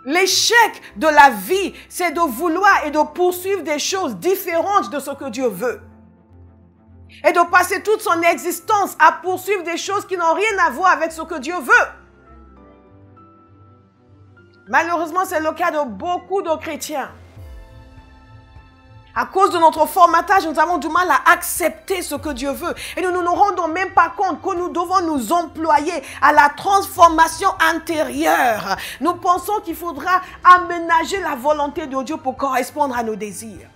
L'échec de la vie, c'est de vouloir et de poursuivre des choses différentes de ce que Dieu veut. Et de passer toute son existence à poursuivre des choses qui n'ont rien à voir avec ce que Dieu veut. Malheureusement, c'est le cas de beaucoup de chrétiens. À cause de notre formatage, nous avons du mal à accepter ce que Dieu veut. Et nous ne nous rendons même pas compte que nous devons nous employer à la transformation intérieure. Nous pensons qu'il faudra aménager la volonté de Dieu pour correspondre à nos désirs.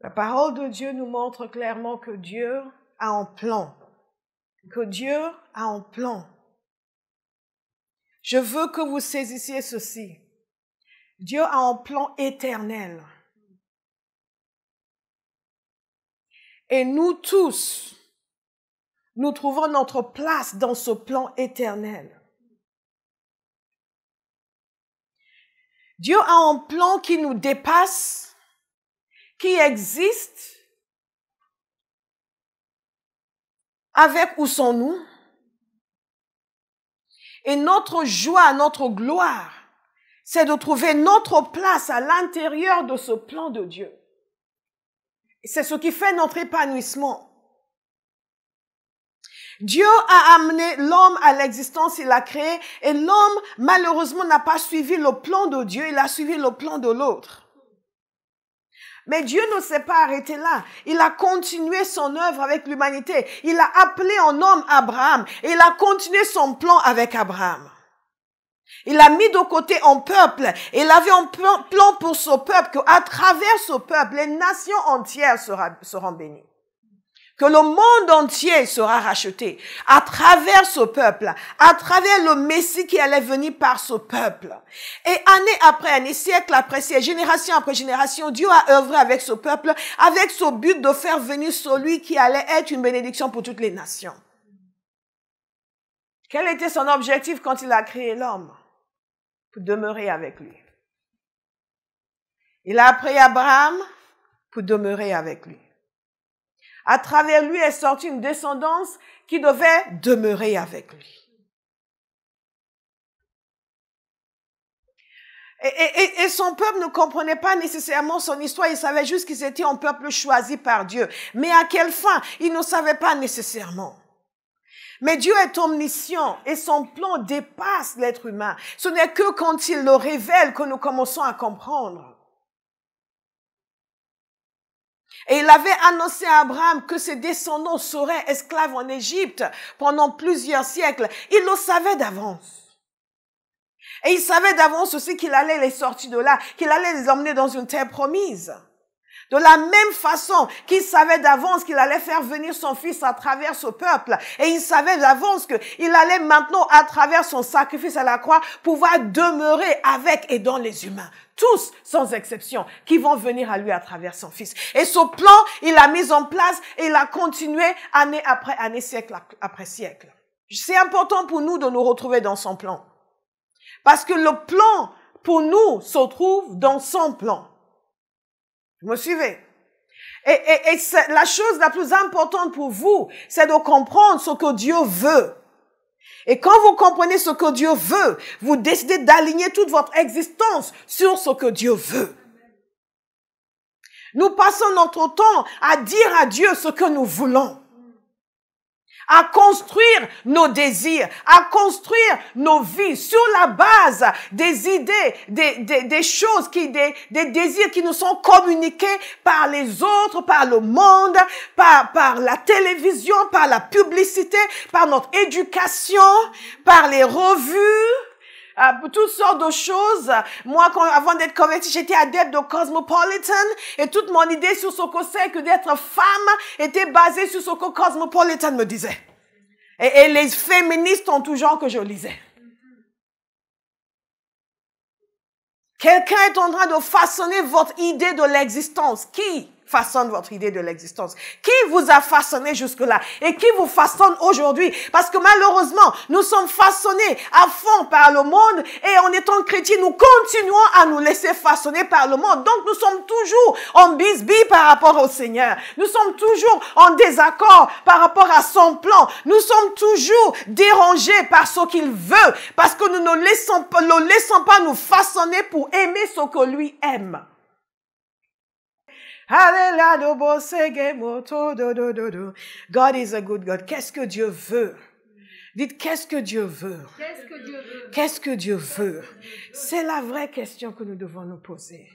La parole de Dieu nous montre clairement que Dieu a un plan. Que Dieu a un plan. Je veux que vous saisissiez ceci. Dieu a un plan éternel. Et nous tous, nous trouvons notre place dans ce plan éternel. Dieu a un plan qui nous dépasse, qui existe avec ou sans nous. Et notre joie, notre gloire, c'est de trouver notre place à l'intérieur de ce plan de Dieu. C'est ce qui fait notre épanouissement. Dieu a amené l'homme à l'existence, il l'a créé, et l'homme, malheureusement, n'a pas suivi le plan de Dieu, il a suivi le plan de l'autre. Mais Dieu ne s'est pas arrêté là. Il a continué son œuvre avec l'humanité. Il a appelé en homme Abraham et il a continué son plan avec Abraham. Il a mis de côté un peuple et il avait un plan pour ce peuple qu'à travers ce peuple, les nations entières seront bénies. Que le monde entier sera racheté à travers ce peuple, à travers le Messie qui allait venir par ce peuple. Et année après année, siècle après siècle, génération après génération, Dieu a œuvré avec ce peuple, avec ce but de faire venir celui qui allait être une bénédiction pour toutes les nations. Quel était son objectif quand il a créé l'homme? Pour demeurer avec lui. Il a appris Abraham pour demeurer avec lui. À travers lui est sortie une descendance qui devait demeurer avec lui. Et son peuple ne comprenait pas nécessairement son histoire. Il savait juste qu'ils étaient un peuple choisi par Dieu. Mais à quelle fin? Il ne savait pas nécessairement. Mais Dieu est omniscient et son plan dépasse l'être humain. Ce n'est que quand il le révèle que nous commençons à comprendre. Et il avait annoncé à Abraham que ses descendants seraient esclaves en Égypte pendant plusieurs siècles. Il le savait d'avance. Et il savait d'avance aussi qu'il allait les sortir de là, qu'il allait les emmener dans une terre promise. De la même façon qu'il savait d'avance qu'il allait faire venir son fils à travers ce peuple. Et il savait d'avance qu'il allait maintenant, à travers son sacrifice à la croix, pouvoir demeurer avec et dans les humains. Tous, sans exception, qui vont venir à lui à travers son fils. Et ce plan, il l'a mis en place et il a continué année après année, siècle après siècle. C'est important pour nous de nous retrouver dans son plan. Parce que le plan, pour nous, se trouve dans son plan. Vous me suivez? Et la chose la plus importante pour vous, c'est de comprendre ce que Dieu veut. Et quand vous comprenez ce que Dieu veut, vous décidez d'aligner toute votre existence sur ce que Dieu veut. Nous passons notre temps à dire à Dieu ce que nous voulons. À construire nos désirs, à construire nos vies sur la base des idées, des choses des désirs qui nous sont communiqués par les autres, par le monde, par la télévision, par la publicité, par notre éducation, par les revues, toutes sortes de choses. Moi, avant d'être convertie, j'étais adepte de Cosmopolitan et toute mon idée sur ce que c'est que d'être femme était basée sur ce que Cosmopolitan me disait. Et les féministes en tout genre que je lisais. Quelqu'un est en train de façonner votre idée de l'existence. Qui? façonne votre idée de l'existence? Qui vous a façonné jusque-là? Et qui vous façonne aujourd'hui? Parce que malheureusement, nous sommes façonnés à fond par le monde et en étant chrétiens, nous continuons à nous laisser façonner par le monde. Donc, nous sommes toujours en bisbille par rapport au Seigneur. Nous sommes toujours en désaccord par rapport à son plan. Nous sommes toujours dérangés par ce qu'il veut parce que nous ne laissons pas nous façonner pour aimer ce que lui aime. God is a good God. Qu'est-ce que Dieu veut? Dites, qu'est-ce que Dieu veut? Qu'est-ce que Dieu veut? Qu'est-ce que Dieu veut? C'est la vraie question que nous devons nous poser.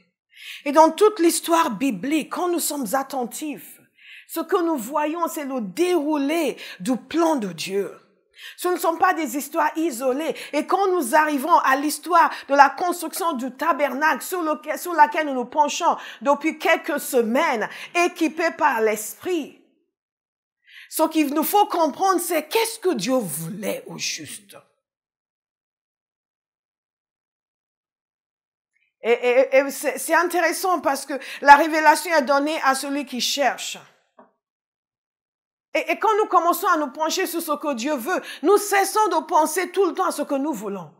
Et dans toute l'histoire biblique, quand nous sommes attentifs, ce que nous voyons, c'est le déroulé du plan de Dieu. Ce ne sont pas des histoires isolées. Et quand nous arrivons à l'histoire de la construction du tabernacle sur laquelle nous nous penchons depuis quelques semaines, équipés par l'Esprit, ce qu'il nous faut comprendre, c'est qu'est-ce que Dieu voulait au juste. Et c'est intéressant parce que la révélation est donnée à celui qui cherche. Et quand nous commençons à nous pencher sur ce que Dieu veut, nous cessons de penser tout le temps à ce que nous voulons.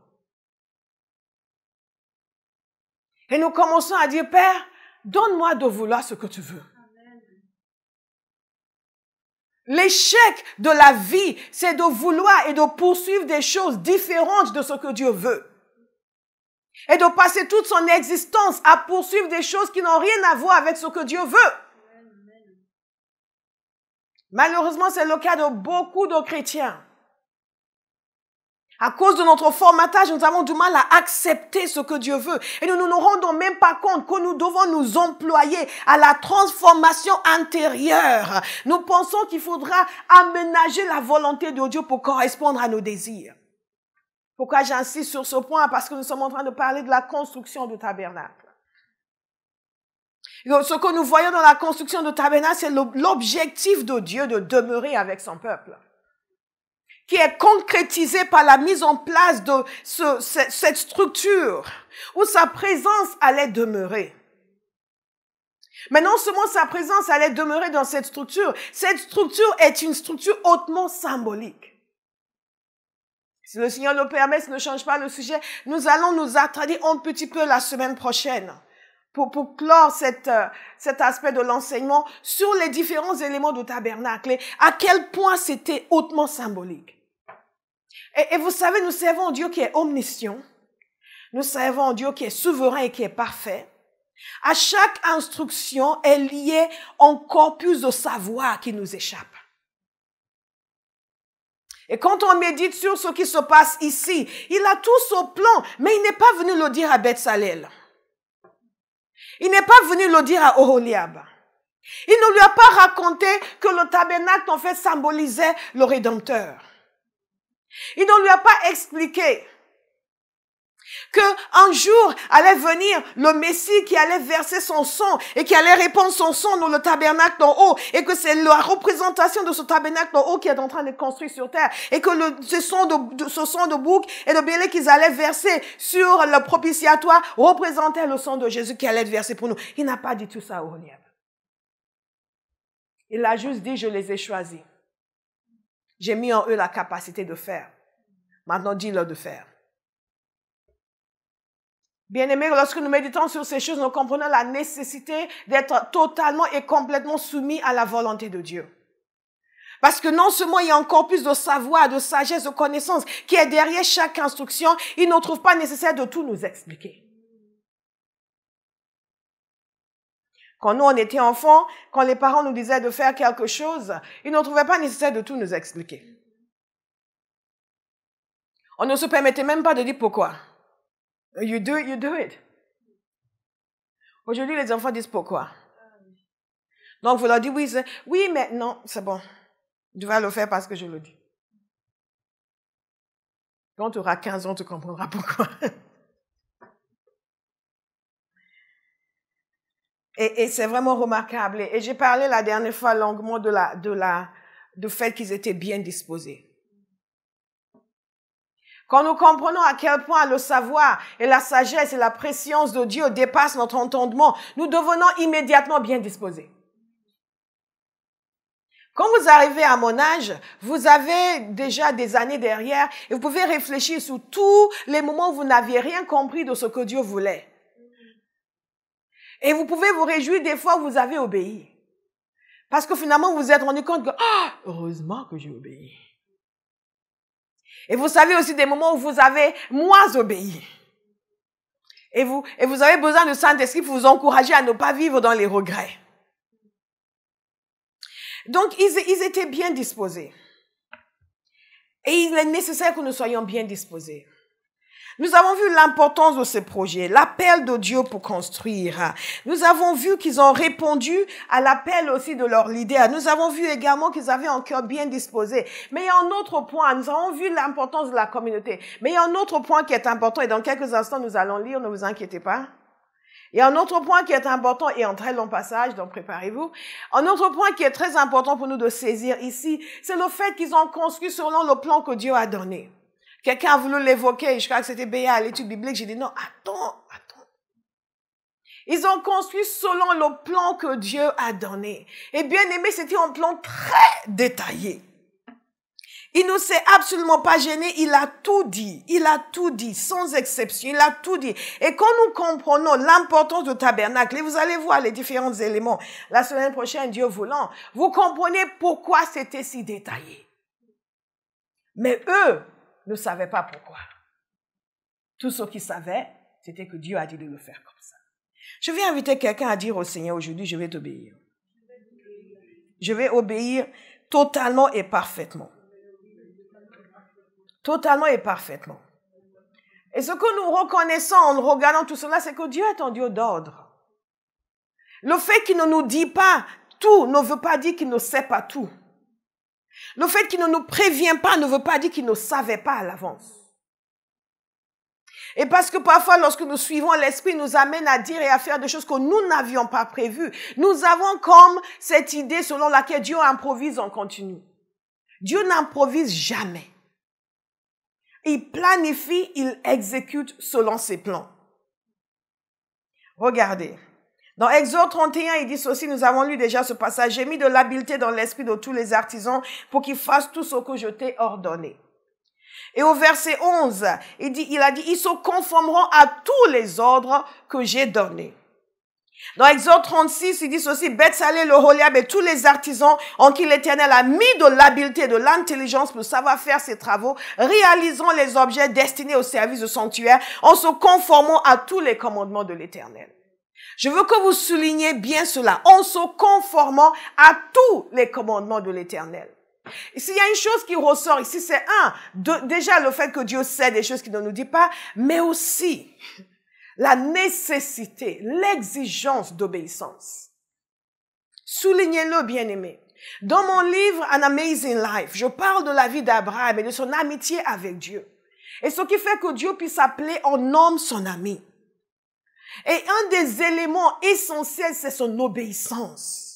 Et nous commençons à dire, Père, donne-moi de vouloir ce que tu veux. L'échec de la vie, c'est de vouloir et de poursuivre des choses différentes de ce que Dieu veut. Et de passer toute son existence à poursuivre des choses qui n'ont rien à voir avec ce que Dieu veut. Malheureusement, c'est le cas de beaucoup de chrétiens. À cause de notre formatage, nous avons du mal à accepter ce que Dieu veut. Et nous ne nous rendons même pas compte que nous devons nous employer à la transformation intérieure. Nous pensons qu'il faudra aménager la volonté de Dieu pour correspondre à nos désirs. Pourquoi j'insiste sur ce point? Parce que nous sommes en train de parler de la construction du tabernacle. Ce que nous voyons dans la construction du tabernacle, c'est l'objectif de Dieu de demeurer avec son peuple, qui est concrétisé par la mise en place de cette structure où sa présence allait demeurer. Mais non seulement sa présence allait demeurer dans cette structure est une structure hautement symbolique. Si le Seigneur le permet, s'il ne change pas le sujet, nous allons nous attarder un petit peu la semaine prochaine pour clore cet aspect de l'enseignement sur les différents éléments du tabernacle et à quel point c'était hautement symbolique. Et vous savez, nous servons un Dieu qui est omniscient, nous servons un Dieu qui est souverain et qui est parfait. À chaque instruction est liée un corpus de savoir qui nous échappe. Et quand on médite sur ce qui se passe ici, il a tout au plan, mais il n'est pas venu le dire à Beth-Salel. Il n'est pas venu le dire à Oholiab. Il ne lui a pas raconté que le tabernacle, en fait, symbolisait le Rédempteur. Il ne lui a pas expliqué qu'un jour allait venir le Messie qui allait verser son sang et qui allait répandre son sang dans le tabernacle d'en haut et que c'est la représentation de ce tabernacle d'en haut qui est en train de construire sur terre et que ce sang de bouc et de bélier qu'ils allaient verser sur le propitiatoire représentait le sang de Jésus qui allait être versé pour nous. Il n'a pas dit tout ça à Oholiab. Il a juste dit, je les ai choisis. J'ai mis en eux la capacité de faire. Maintenant, dis-leur de faire. Bien-aimés, lorsque nous méditons sur ces choses, nous comprenons la nécessité d'être totalement et complètement soumis à la volonté de Dieu. Parce que non seulement il y a encore plus de savoir, de sagesse, de connaissance qui est derrière chaque instruction, il ne trouve pas nécessaire de tout nous expliquer. Quand nous, on était enfants, quand les parents nous disaient de faire quelque chose, ils ne trouvaient pas nécessaire de tout nous expliquer. On ne se permettait même pas de dire pourquoi. You do it. Aujourd'hui, les enfants disent pourquoi. Donc, vous leur dites oui, mais non, c'est bon. Tu vas le faire parce que je le dis. Quand tu auras 15 ans, tu comprendras pourquoi. Et c'est vraiment remarquable. Et j'ai parlé la dernière fois longuement du fait qu'ils étaient bien disposés. Quand nous comprenons à quel point le savoir et la sagesse et la préscience de Dieu dépassent notre entendement, nous devenons immédiatement bien disposés. Quand vous arrivez à mon âge, vous avez déjà des années derrière et vous pouvez réfléchir sur tous les moments où vous n'aviez rien compris de ce que Dieu voulait. Et vous pouvez vous réjouir des fois où vous avez obéi. Parce que finalement, vous vous êtes rendu compte que, heureusement que j'ai obéi. Et vous savez aussi des moments où vous avez moins obéi. Et vous avez besoin de Saint-Esprit pour vous encourager à ne pas vivre dans les regrets. Donc, ils étaient bien disposés. Et il est nécessaire que nous soyons bien disposés. Nous avons vu l'importance de ces projets, l'appel de Dieu pour construire. Nous avons vu qu'ils ont répondu à l'appel aussi de leur leader. Nous avons vu également qu'ils avaient un cœur bien disposé. Mais il y a un autre point, nous avons vu l'importance de la communauté. Mais il y a un autre point qui est important et dans quelques instants nous allons lire, ne vous inquiétez pas. Il y a un autre point qui est important et un très long passage, donc préparez-vous. Un autre point qui est très important pour nous de saisir ici, c'est le fait qu'ils ont construit selon le plan que Dieu a donné. Quelqu'un a voulu l'évoquer, je crois que c'était Béa à l'étude biblique, j'ai dit non, attends. Ils ont construit selon le plan que Dieu a donné. Et bien aimé, c'était un plan très détaillé. Il ne s'est absolument pas gêné, il a tout dit, sans exception, il a tout dit. Et quand nous comprenons l'importance du tabernacle, et vous allez voir les différents éléments, la semaine prochaine, Dieu voulant, vous comprenez pourquoi c'était si détaillé. Mais eux ne savaient pas pourquoi. Tout ce qu'ils savaient, c'était que Dieu a dit de le faire comme ça. Je vais inviter quelqu'un à dire au Seigneur aujourd'hui, je vais t'obéir. Je vais obéir totalement et parfaitement. Totalement et parfaitement. Et ce que nous reconnaissons en regardant tout cela, c'est que Dieu est un Dieu d'ordre. Le fait qu'il ne nous dit pas tout ne veut pas dire qu'il ne sait pas tout. Le fait qu'il ne nous prévient pas ne veut pas dire qu'il ne savait pas à l'avance. Et parce que parfois, lorsque nous suivons l'Esprit, nous amène à dire et à faire des choses que nous n'avions pas prévues. Nous avons comme cette idée selon laquelle Dieu improvise en continu. Dieu n'improvise jamais. Il planifie, il exécute selon ses plans. Regardez. Dans Exode 31, il dit ceci, nous avons lu déjà ce passage. J'ai mis de l'habileté dans l'esprit de tous les artisans pour qu'ils fassent tout ce que je t'ai ordonné. Et au verset 11, il a dit, ils se conformeront à tous les ordres que j'ai donnés. Dans Exode 36, il dit ceci, Betsalé, le Oholiab et tous les artisans en qui l'Éternel a mis de l'habileté, de l'intelligence pour savoir faire ses travaux, réalisant les objets destinés au service du sanctuaire en se conformant à tous les commandements de l'Éternel. Je veux que vous souligniez bien cela, en se conformant à tous les commandements de l'Éternel. S'il y a une chose qui ressort ici, c'est déjà le fait que Dieu sait des choses qu'il ne nous dit pas, mais aussi la nécessité, l'exigence d'obéissance. Soulignez-le, bien-aimé. Dans mon livre An Amazing Life, je parle de la vie d'Abraham et de son amitié avec Dieu. Et ce qui fait que Dieu puisse appeler un homme son ami. Et un des éléments essentiels, c'est son obéissance.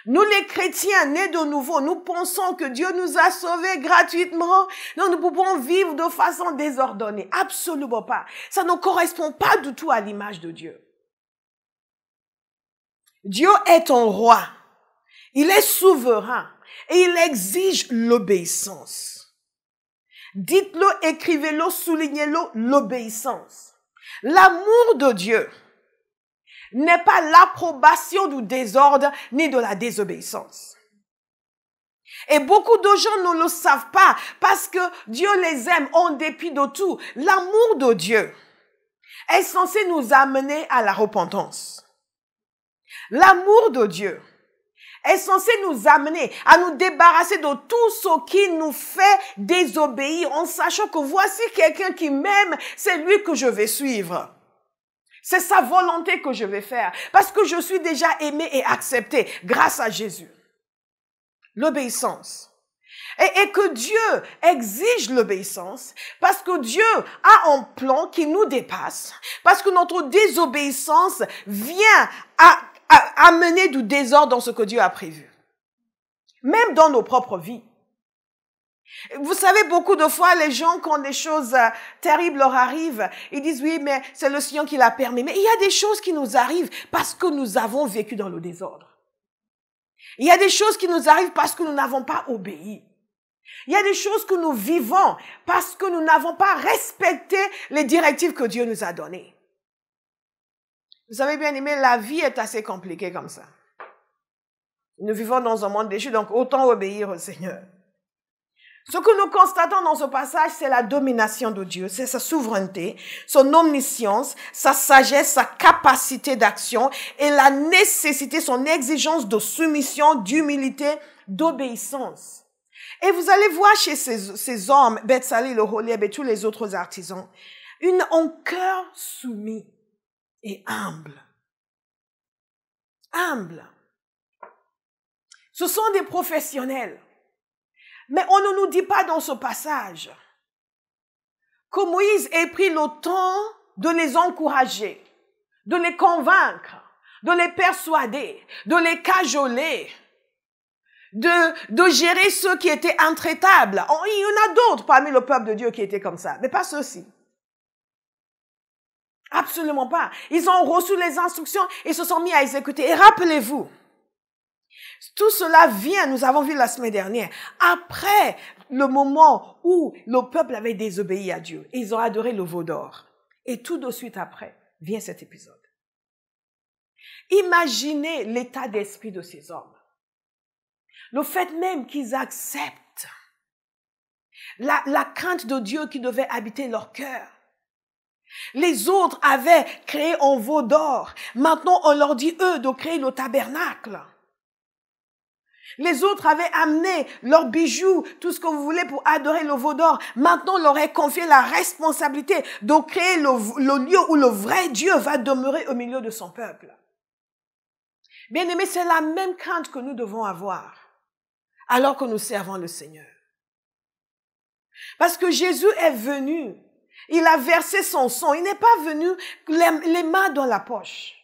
Nous, les chrétiens nés de nouveau, nous pensons que Dieu nous a sauvés gratuitement. Non, nous pouvons vivre de façon désordonnée. Absolument pas. Ça ne correspond pas du tout à l'image de Dieu. Dieu est un roi. Il est souverain et il exige l'obéissance. Dites-le, écrivez-le, soulignez-le, l'obéissance. L'amour de Dieu n'est pas l'approbation du désordre ni de la désobéissance. Et beaucoup de gens ne le savent pas parce que Dieu les aime en dépit de tout. L'amour de Dieu est censé nous amener à la repentance. L'amour de Dieu est censé nous amener à nous débarrasser de tout ce qui nous fait désobéir en sachant que voici quelqu'un qui m'aime, c'est lui que je vais suivre. C'est sa volonté que je vais faire parce que je suis déjà aimé et accepté grâce à Jésus. L'obéissance. Et que Dieu exige l'obéissance parce que Dieu a un plan qui nous dépasse, parce que notre désobéissance vient à amener du désordre dans ce que Dieu a prévu. Même dans nos propres vies. Vous savez, beaucoup de fois, les gens, quand des choses terribles leur arrivent, ils disent, oui, mais c'est le Seigneur qui l'a permis. Mais il y a des choses qui nous arrivent parce que nous avons vécu dans le désordre. Il y a des choses qui nous arrivent parce que nous n'avons pas obéi. Il y a des choses que nous vivons parce que nous n'avons pas respecté les directives que Dieu nous a données. Vous savez bien aimé, la vie est assez compliquée comme ça. Nous vivons dans un monde déchu, donc autant obéir au Seigneur. Ce que nous constatons dans ce passage, c'est la domination de Dieu, c'est sa souveraineté, son omniscience, sa sagesse, sa capacité d'action et la nécessité, son exigence de soumission, d'humilité, d'obéissance. Et vous allez voir chez ces hommes, Betsalel, Oholiab et tous les autres artisans, un cœur soumis et humble. Humble. Ce sont des professionnels. Mais on ne nous dit pas dans ce passage que Moïse ait pris le temps de les encourager, de les convaincre, de les persuader, de les cajoler, de gérer ceux qui étaient intraitables. Il y en a d'autres parmi le peuple de Dieu qui étaient comme ça, mais pas ceux-ci. Absolument pas. Ils ont reçu les instructions et se sont mis à exécuter. Et rappelez-vous, tout cela vient, nous avons vu la semaine dernière, après le moment où le peuple avait désobéi à Dieu. Ils ont adoré le veau d'or. Et tout de suite après, vient cet épisode. Imaginez l'état d'esprit de ces hommes. Le fait même qu'ils acceptent la crainte de Dieu qui devait habiter leur cœur. Les autres avaient créé un veau d'or. Maintenant, on leur dit, eux, de créer le tabernacle. Les autres avaient amené leurs bijoux, tout ce que vous voulez pour adorer le veau d'or. Maintenant, on leur est confié la responsabilité de créer le lieu où le vrai Dieu va demeurer au milieu de son peuple. Bien aimé, c'est la même crainte que nous devons avoir alors que nous servons le Seigneur. Parce que Jésus est venu, il a versé son sang, il n'est pas venu les mains dans la poche.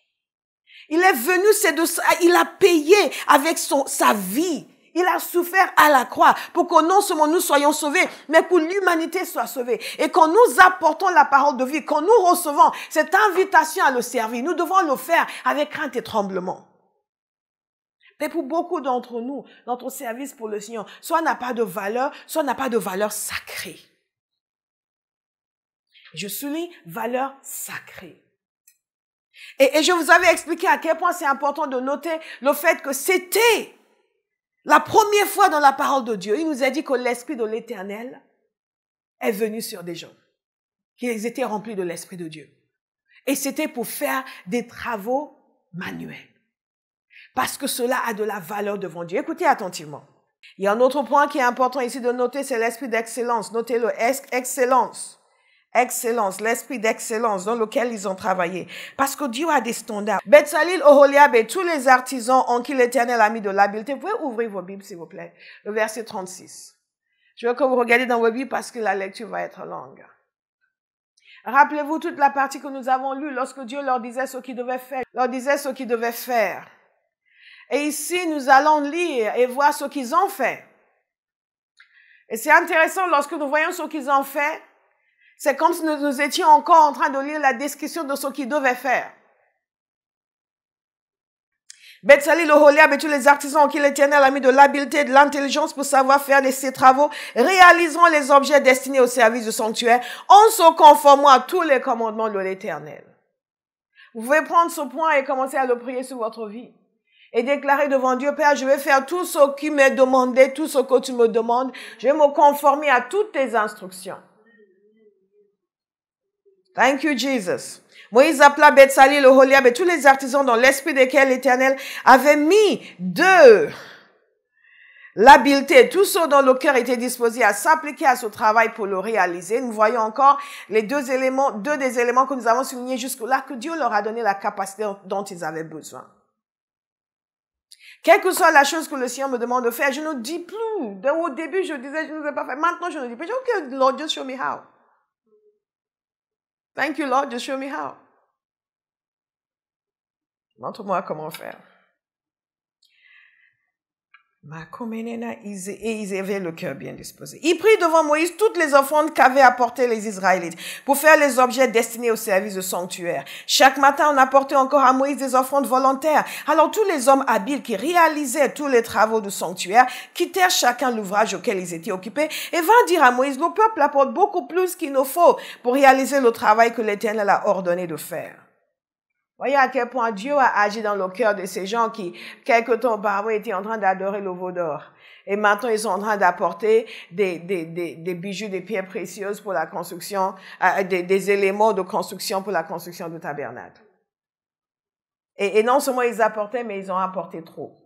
Il est venu, il a payé avec sa vie. Il a souffert à la croix pour que non seulement nous soyons sauvés, mais que l'humanité soit sauvée. Et quand nous apportons la parole de vie, quand nous recevons cette invitation à le servir, nous devons le faire avec crainte et tremblement. Mais pour beaucoup d'entre nous, notre service pour le Seigneur, soit n'a pas de valeur, soit n'a pas de valeur sacrée. Je souligne valeur sacrée. Et je vous avais expliqué à quel point c'est important de noter le fait que c'était la première fois dans la parole de Dieu. Il nous a dit que l'Esprit de l'Éternel est venu sur des gens, qu'ils étaient remplis de l'Esprit de Dieu. Et c'était pour faire des travaux manuels. Parce que cela a de la valeur devant Dieu. Écoutez attentivement. Il y a un autre point qui est important ici de noter, c'est l'esprit d'excellence. Notez-le, excellence. Excellence, l'esprit d'excellence dans lequel ils ont travaillé. Parce que Dieu a des standards. Betsalel, Oholiab et tous les artisans en qui l'Éternel a mis de l'habileté. Vous pouvez ouvrir vos Bibles, s'il vous plaît. Le verset 36. Je veux que vous regardiez dans vos Bibles parce que la lecture va être longue. Rappelez-vous toute la partie que nous avons lue lorsque Dieu leur disait ce qu'ils devaient faire. Leur disait ce qu'ils devaient faire. Et ici, nous allons lire et voir ce qu'ils ont fait. Et c'est intéressant lorsque nous voyons ce qu'ils ont fait. C'est comme si nous étions encore en train de lire la description de ce qu'ils devaient faire. Betsalel, Oholiab et tous les artisans en qui l'Éternel a mis de l'habileté et de l'intelligence pour savoir faire ces travaux, réaliseront les objets destinés au service du sanctuaire en se conformant à tous les commandements de l'Éternel. Vous pouvez prendre ce point et commencer à le prier sur votre vie. Et déclarer devant Dieu, Père, je vais faire tout ce qui m'est demandé, tout ce que tu me demandes. Je vais me conformer à toutes tes instructions. Thank you, Jesus. Moïse appela Betsalel, Oholiab et tous les artisans dans l'esprit desquels l'Éternel avait mis de l'habileté. Tous ceux dont le cœur était disposé à s'appliquer à ce travail pour le réaliser. Nous voyons encore les deux des éléments que nous avons soulignés jusque-là, que Dieu leur a donné la capacité dont ils avaient besoin. Quelle que soit la chose que le Seigneur me demande de faire, je ne dis plus. Au début, je disais, je ne vais pas faire. Maintenant, je ne dis plus. OK, Lord, just show me how. Thank you, Lord, just show me how. Montre-moi comment faire. Et ils avaient le cœur bien disposé. Ils prirent devant Moïse toutes les offrandes qu'avaient apportées les Israélites pour faire les objets destinés au service du sanctuaire. Chaque matin, on apportait encore à Moïse des offrandes volontaires. Alors tous les hommes habiles qui réalisaient tous les travaux du sanctuaire quittèrent chacun l'ouvrage auquel ils étaient occupés et vinrent dire à Moïse, le peuple apporte beaucoup plus qu'il nous faut pour réaliser le travail que l'Éternel a ordonné de faire. Voyez à quel point Dieu a agi dans le cœur de ces gens qui, quelque temps auparavant, étaient en train d'adorer le veau d'or. Et maintenant, ils sont en train d'apporter des bijoux, des pierres précieuses pour la construction, des éléments de construction pour la construction du tabernacle. Et non seulement ils apportaient, mais ils ont apporté trop.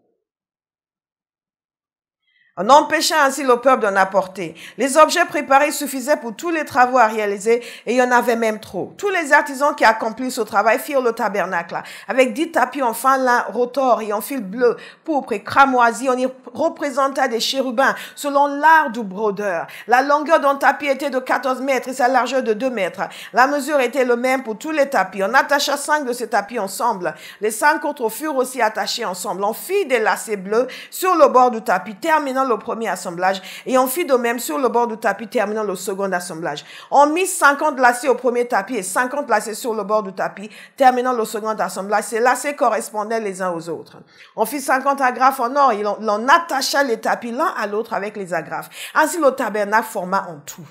En empêchant ainsi le peuple d'en apporter. Les objets préparés suffisaient pour tous les travaux à réaliser et il y en avait même trop. Tous les artisans qui accomplissent ce travail firent le tabernacle avec 10 tapis en fin lin rotor et en fil bleu, pourpre et cramoisi. On y représenta des chérubins selon l'art du brodeur. La longueur d'un tapis était de 14 mètres et sa largeur de 2 mètres. La mesure était le même pour tous les tapis. On attacha 5 de ces tapis ensemble. Les 5 autres furent aussi attachés ensemble. On fit des lacets bleus sur le bord du tapis, terminant le premier assemblage, et on fit de même sur le bord du tapis, terminant le second assemblage. On mit 50 lacets au premier tapis et 50 lacets sur le bord du tapis, terminant le second assemblage. Ces lacets correspondaient les uns aux autres. On fit 50 agrafes en or et l'on attacha les tapis l'un à l'autre avec les agrafes. Ainsi le tabernacle forma en tout.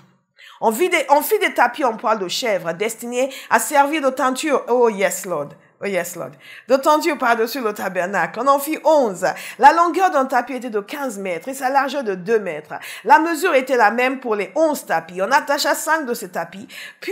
On fit des tapis en poil de chèvre destinés à servir de teinture. Oh yes, Lord. Oh yes, Lord. De teinture par-dessus le tabernacle. On en fit 11. La longueur d'un tapis était de 15 mètres et sa largeur de 2 mètres. La mesure était la même pour les 11 tapis. On attacha 5 de ces tapis. Puis,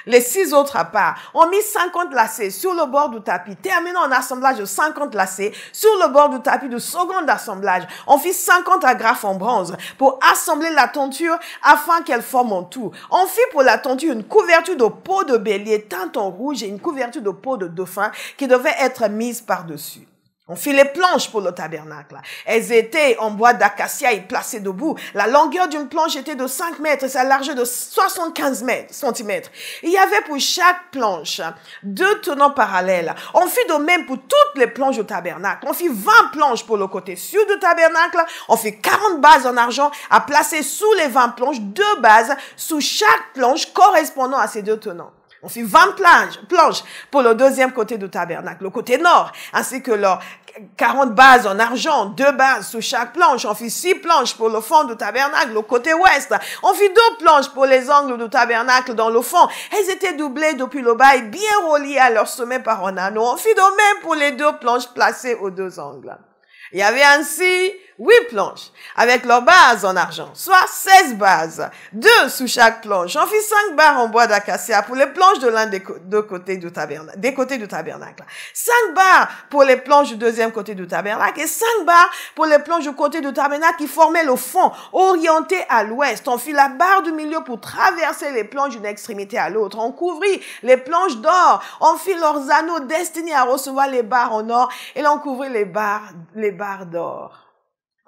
les 6 autres à part. On mit 50 lacets sur le bord du tapis, terminant un assemblage de 50 lacets sur le bord du tapis du second assemblage. On fit 50 agrafes en bronze pour assembler la tenture afin qu'elle forme en tout. On fit pour la tenture une couverture de peau de bélier teinte en rouge et une couverture de peau de dauphin qui devait être mise par-dessus. On fit les planches pour le tabernacle. Elles étaient en bois d'acacia et placées debout. La longueur d'une planche était de 5 mètres et sa largeur de 75 centimètres. Il y avait pour chaque planche 2 tenants parallèles. On fit de même pour toutes les planches du tabernacle. On fit 20 planches pour le côté sud du tabernacle. On fit 40 bases en argent à placer sous les 20 planches, 2 bases sous chaque planche correspondant à ces 2 tenants. On fit 20 planches pour le deuxième côté du tabernacle, le côté nord, ainsi que leurs 40 bases en argent, 2 bases sous chaque planche. On fit 6 planches pour le fond du tabernacle, le côté ouest. On fit 2 planches pour les angles du tabernacle dans le fond. Elles étaient doublées depuis le bas et bien reliées à leur sommet par un anneau. On fit de même pour les 2 planches placées aux 2 angles. Il y avait ainsi 8 planches avec leurs bases en argent, soit 16 bases, 2 sous chaque planche. On fit 5 barres en bois d'acacia pour les planches de l'un des côtés du tabernacle. 5 barres pour les planches du deuxième côté du tabernacle et 5 barres pour les planches du côté du tabernacle qui formaient le fond, orienté à l'ouest. On fit la barre du milieu pour traverser les planches d'une extrémité à l'autre. On couvrit les planches d'or. On fit leurs anneaux destinés à recevoir les barres en or et l'on couvrit les barres d'or.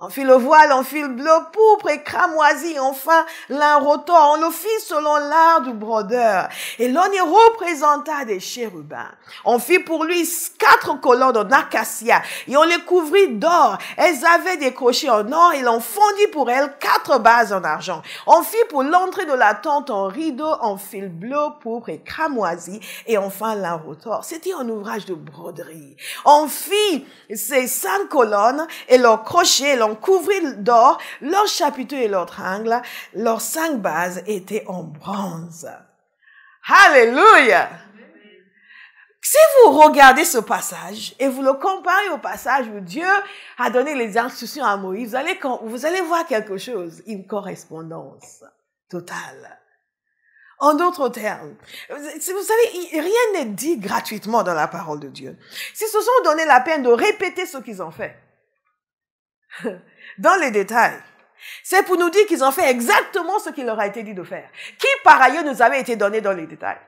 On fit le voile en fil bleu, pourpre et cramoisi, enfin lin rotor. On le fit selon l'art du brodeur. Et l'on y représenta des chérubins. On fit pour lui 4 colonnes en acacia et on les couvrit d'or. Elles avaient des crochets en or et l'on fondit pour elles 4 bases en argent. On fit pour l'entrée de la tente un rideau en fil bleu, pourpre et cramoisi et enfin lin rotor. C'était un ouvrage de broderie. On fit ces 5 colonnes et leurs crochets, on couvrit d'or leurs chapiteaux et leurs tringles. Leurs 5 bases étaient en bronze. Alléluia! Si vous regardez ce passage et vous le comparez au passage où Dieu a donné les instructions à Moïse, vous allez voir quelque chose, une correspondance totale. En d'autres termes, vous savez, rien n'est dit gratuitement dans la parole de Dieu. S'ils se sont donné la peine de répéter ce qu'ils ont fait, dans les détails, c'est pour nous dire qu'ils ont fait exactement ce qu'il leur a été dit de faire, qui par ailleurs nous avait été donné dans les détails.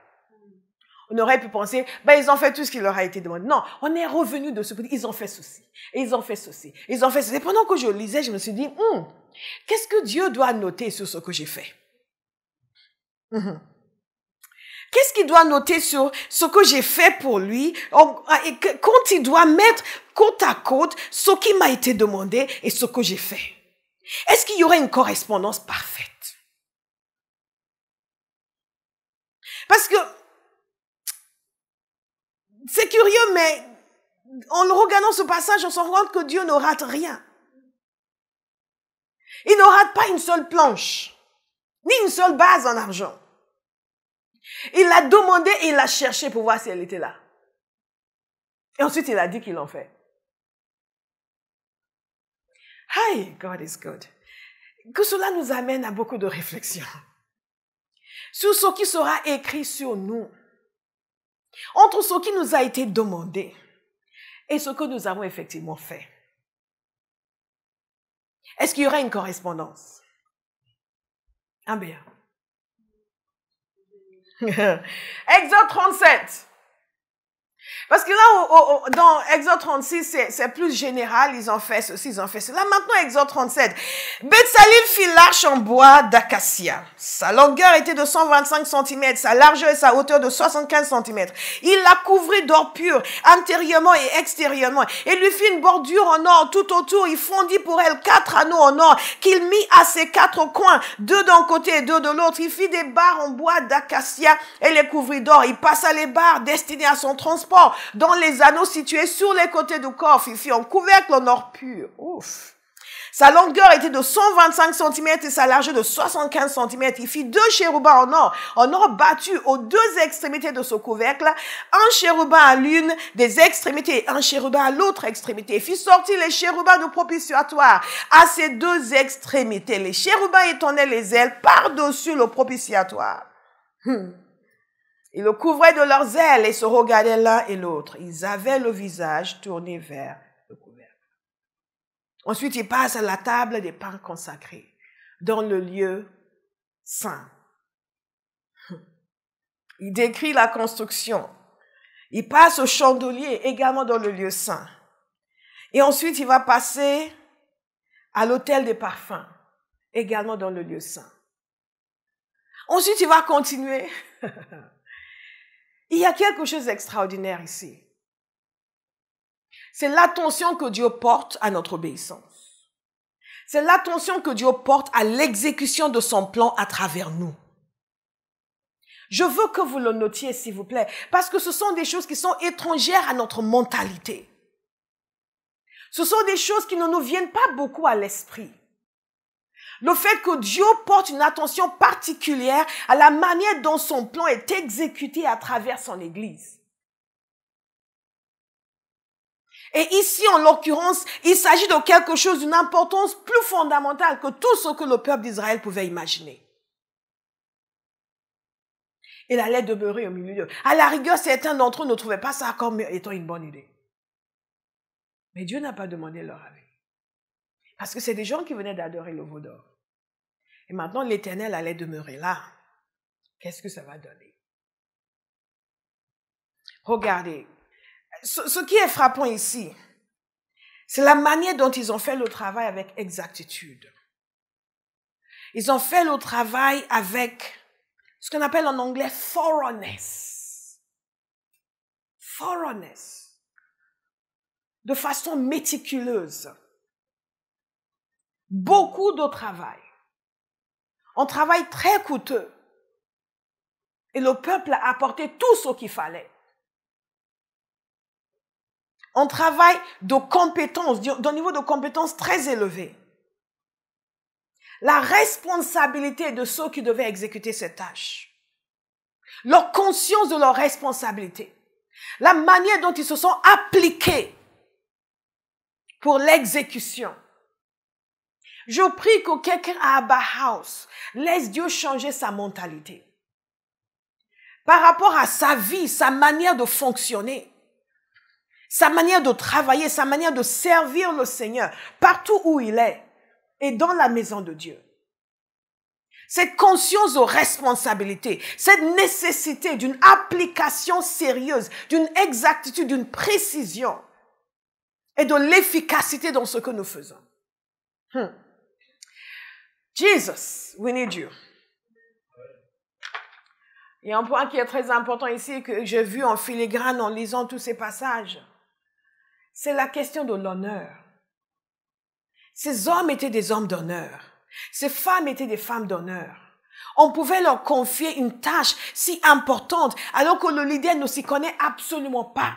On aurait pu penser, ils ont fait tout ce qu'il leur a été demandé. Non, on est revenu de ce point. Ils ont fait ceci, et ils ont fait ceci, ils ont fait ceci. Et pendant que je lisais, je me suis dit, qu'est-ce que Dieu doit noter sur ce que j'ai fait? Qu'est-ce qu'il doit noter sur ce que j'ai fait pour lui? Quand il doit mettre côte à côte ce qui m'a été demandé et ce que j'ai fait. Est-ce qu'il y aurait une correspondance parfaite? Parce que c'est curieux, mais en regardant ce passage, on se rend compte que Dieu ne rate rien. Il ne rate pas une seule planche, ni une seule base en argent. Il l'a demandé et il l'a cherché pour voir si elle était là. Et ensuite, il a dit qu'il en fait. Hi, God is good. Que cela nous amène à beaucoup de réflexions sur ce qui sera écrit sur nous, entre ce qui nous a été demandé et ce que nous avons effectivement fait. Est-ce qu'il y aura une correspondance? Ah bien. Exode 37. Parce que là, dans Exode 36, c'est plus général, ils ont fait ceci, ils ont fait cela. Maintenant, Exode 37. Betsalil fit l'arche en bois d'acacia. Sa longueur était de 125 cm, sa largeur et sa hauteur de 75 cm. Il la couvrit d'or pur, intérieurement et extérieurement. Et lui fit une bordure en or tout autour. Il fondit pour elle 4 anneaux en or qu'il mit à ses 4 coins, 2 d'un côté et 2 de l'autre. Il fit des barres en bois d'acacia et les couvrit d'or. Il passa les barres destinées à son transport dans les anneaux situés sur les côtés du coffre. Il fit un couvercle en or pur. Ouf. Sa longueur était de 125 cm et sa largeur de 75 cm. Il fit 2 chérubins en or battu aux 2 extrémités de ce couvercle, un chérubin à l'une des extrémités et un chérubin à l'autre extrémité. Il fit sortir les chérubins du propitiatoire à ces 2 extrémités. Les chérubins étendaient les ailes par-dessus le propitiatoire. Ils le couvraient de leurs ailes et se regardaient l'un et l'autre. Ils avaient le visage tourné vers le couvercle. Ensuite, ils passent à la table des pains consacrés dans le lieu saint. Il décrit la construction. Il passe au chandelier également dans le lieu saint. Et ensuite, il va passer à l'autel des parfums également dans le lieu saint. Ensuite, il va continuer. Il y a quelque chose d'extraordinaire ici. C'est l'attention que Dieu porte à notre obéissance. C'est l'attention que Dieu porte à l'exécution de son plan à travers nous. Je veux que vous le notiez, s'il vous plaît, parce que ce sont des choses qui sont étrangères à notre mentalité. Ce sont des choses qui ne nous viennent pas beaucoup à l'esprit. Le fait que Dieu porte une attention particulière à la manière dont son plan est exécuté à travers son Église. Et ici, en l'occurrence, il s'agit de quelque chose d'une importance plus fondamentale que tout ce que le peuple d'Israël pouvait imaginer. Il allait demeurer au milieu. À la rigueur, certains d'entre eux ne trouvaient pas ça comme étant une bonne idée. Mais Dieu n'a pas demandé leur avis. Parce que c'est des gens qui venaient d'adorer le veau d'or. Et maintenant, l'Éternel allait demeurer là. Qu'est-ce que ça va donner? Regardez. Ce qui est frappant ici, c'est la manière dont ils ont fait le travail avec exactitude. Ils ont fait le travail avec ce qu'on appelle en anglais thoroughness. Thoroughness. De façon méticuleuse. Beaucoup de travail. Un travail très coûteux. Et le peuple a apporté tout ce qu'il fallait. Un travail de compétence, d'un niveau de compétence très élevé. La responsabilité de ceux qui devaient exécuter cette tâche. Leur conscience de leur responsabilité. La manière dont ils se sont appliqués pour l'exécution. Je prie que quelqu'un à Abba House laisse Dieu changer sa mentalité. Par rapport à sa vie, sa manière de fonctionner, sa manière de travailler, sa manière de servir le Seigneur, partout où il est, et dans la maison de Dieu. Cette conscience de responsabilité, cette nécessité d'une application sérieuse, d'une exactitude, d'une précision, et de l'efficacité dans ce que nous faisons. Jesus, we need you. Il y a un point qui est très important ici que j'ai vu en filigrane en lisant tous ces passages. C'est la question de l'honneur. Ces hommes étaient des hommes d'honneur. Ces femmes étaient des femmes d'honneur. On pouvait leur confier une tâche si importante alors que le leader ne s'y connaît absolument pas.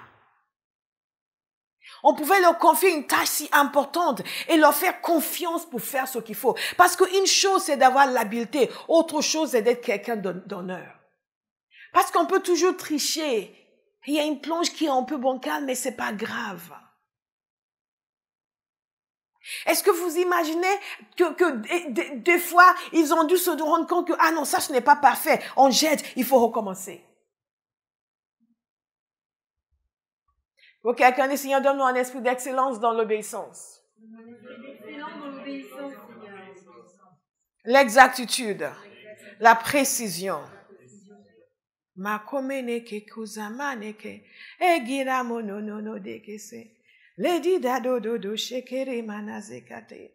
On pouvait leur confier une tâche si importante et leur faire confiance pour faire ce qu'il faut. Parce qu'une chose, c'est d'avoir l'habileté. Autre chose, c'est d'être quelqu'un d'honneur. Parce qu'on peut toujours tricher. Il y a une plonge qui est un peu bancale, mais c'est pas grave. Est-ce que vous imaginez que des fois, ils ont dû se rendre compte que, ah non, ça, ce n'est pas parfait. On jette, il faut recommencer. Pour quelqu'un dit, Seigneur, donne-nous un esprit d'excellence dans l'obéissance. L'exactitude, la précision. Makomeneke kuzamaneke egira mononono dekese ledi dado dodo shekere manazekate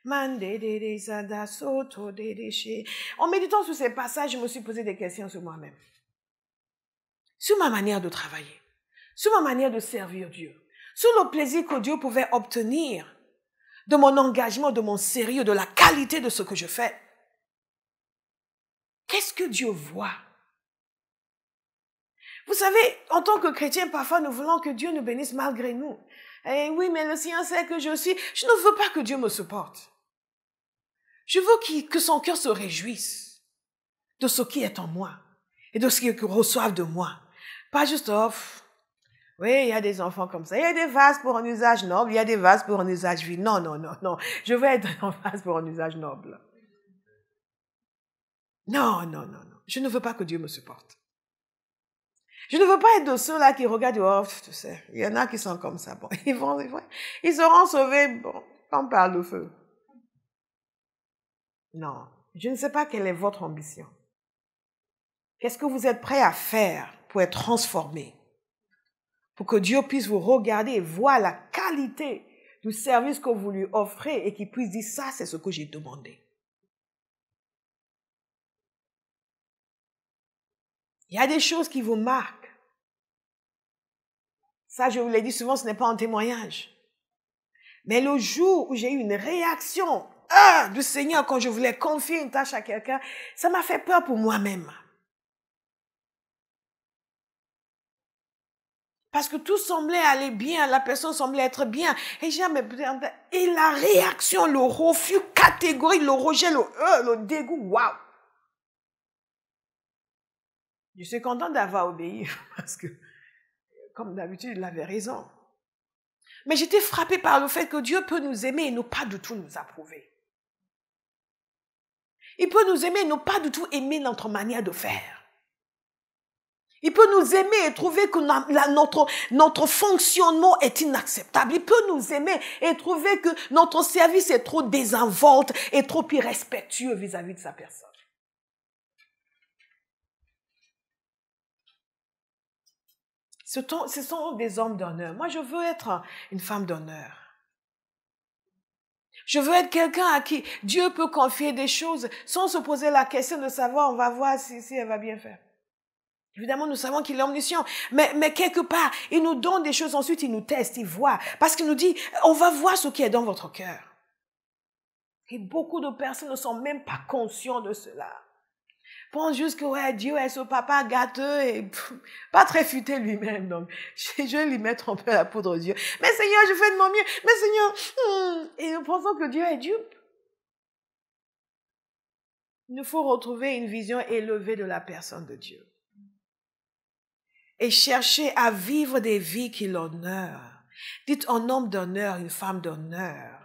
mande de zada soto de she. En méditant sur ces passages, je me suis posé des questions sur moi-même, sur ma manière de travailler, sur ma manière de servir Dieu, sur le plaisir que Dieu pouvait obtenir de mon engagement, de mon sérieux, de la qualité de ce que je fais. Qu'est-ce que Dieu voit? Vous savez, en tant que chrétien, parfois nous voulons que Dieu nous bénisse malgré nous. Et oui, mais le Seigneur sait que je ne veux pas que Dieu me supporte. Je veux que son cœur se réjouisse de ce qui est en moi et de ce qu'il reçoive de moi. Pas juste, oui, il y a des enfants comme ça. Il y a des vases pour un usage noble, il y a des vases pour un usage vil. Non, non, non, non. Je veux être un vase pour un usage noble. Non, non, non, non. Je ne veux pas que Dieu me supporte. Je ne veux pas être de ceux-là qui regardent, tu sais, il y en a qui sont comme ça. Bon, ils seront sauvés, bon, comme par le feu. Non, je ne sais pas quelle est votre ambition. Qu'est-ce que vous êtes prêt à faire pour être transformé? Pour que Dieu puisse vous regarder et voir la qualité du service que vous lui offrez et qu'il puisse dire, ça, c'est ce que j'ai demandé. Il y a des choses qui vous marquent. Ça, je vous l'ai dit souvent, ce n'est pas un témoignage. Mais le jour où j'ai eu une réaction du Seigneur quand je voulais confier une tâche à quelqu'un, ça m'a fait peur pour moi-même. Parce que tout semblait aller bien, la personne semblait être bien. Et la réaction, le refus catégorique, le rejet, le dégoût, waouh! Je suis contente d'avoir obéi parce que, comme d'habitude, il avait raison. Mais j'étais frappée par le fait que Dieu peut nous aimer et ne pas du tout nous approuver. Il peut nous aimer et ne pas du tout aimer notre manière de faire. Il peut nous aimer et trouver que notre fonctionnement est inacceptable. Il peut nous aimer et trouver que notre service est trop désinvolte et trop irrespectueux vis-à-vis de sa personne. Ce sont des hommes d'honneur. Moi, je veux être une femme d'honneur. Je veux être quelqu'un à qui Dieu peut confier des choses sans se poser la question de savoir, on va voir si elle va bien faire. Évidemment, nous savons qu'il est omniscient, mais quelque part, il nous donne des choses, ensuite il nous teste, il voit. Parce qu'il nous dit, on va voir ce qui est dans votre cœur. Et beaucoup de personnes ne sont même pas conscients de cela. Pense juste que Dieu est ce papa gâteux et pas très futé lui-même. Donc, je vais lui mettre un peu la poudre aux yeux. Mais Seigneur, je fais de mon mieux. Mais Seigneur, et nous pensons que Dieu est dupe. Il nous faut retrouver une vision élevée de la personne de Dieu. Et chercher à vivre des vies qui l'honorent. Dites un homme d'honneur, une femme d'honneur.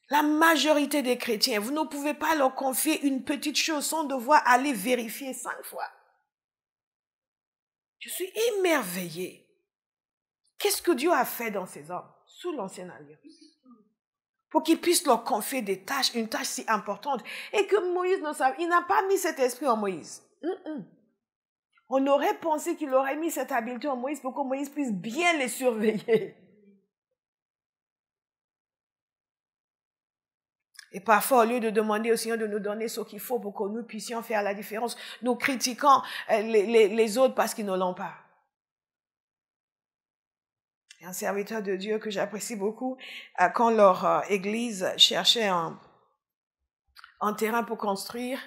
La majorité des chrétiens, vous ne pouvez pas leur confier une petite chose sans devoir aller vérifier 5 fois. Je suis émerveillée. Qu'est-ce que Dieu a fait dans ces hommes, sous l'ancienne alliance, pour qu'ils puissent leur confier des tâches, une tâche si importante, et que Moïse ne savait, il n'a pas mis cet esprit en Moïse. On aurait pensé qu'il aurait mis cette habileté en Moïse pour que Moïse puisse bien les surveiller. Et parfois, au lieu de demander au Seigneur de nous donner ce qu'il faut pour que nous puissions faire la différence, nous critiquons les autres parce qu'ils ne l'ont pas. Et un serviteur de Dieu que j'apprécie beaucoup, quand leur église cherchait un terrain pour construire,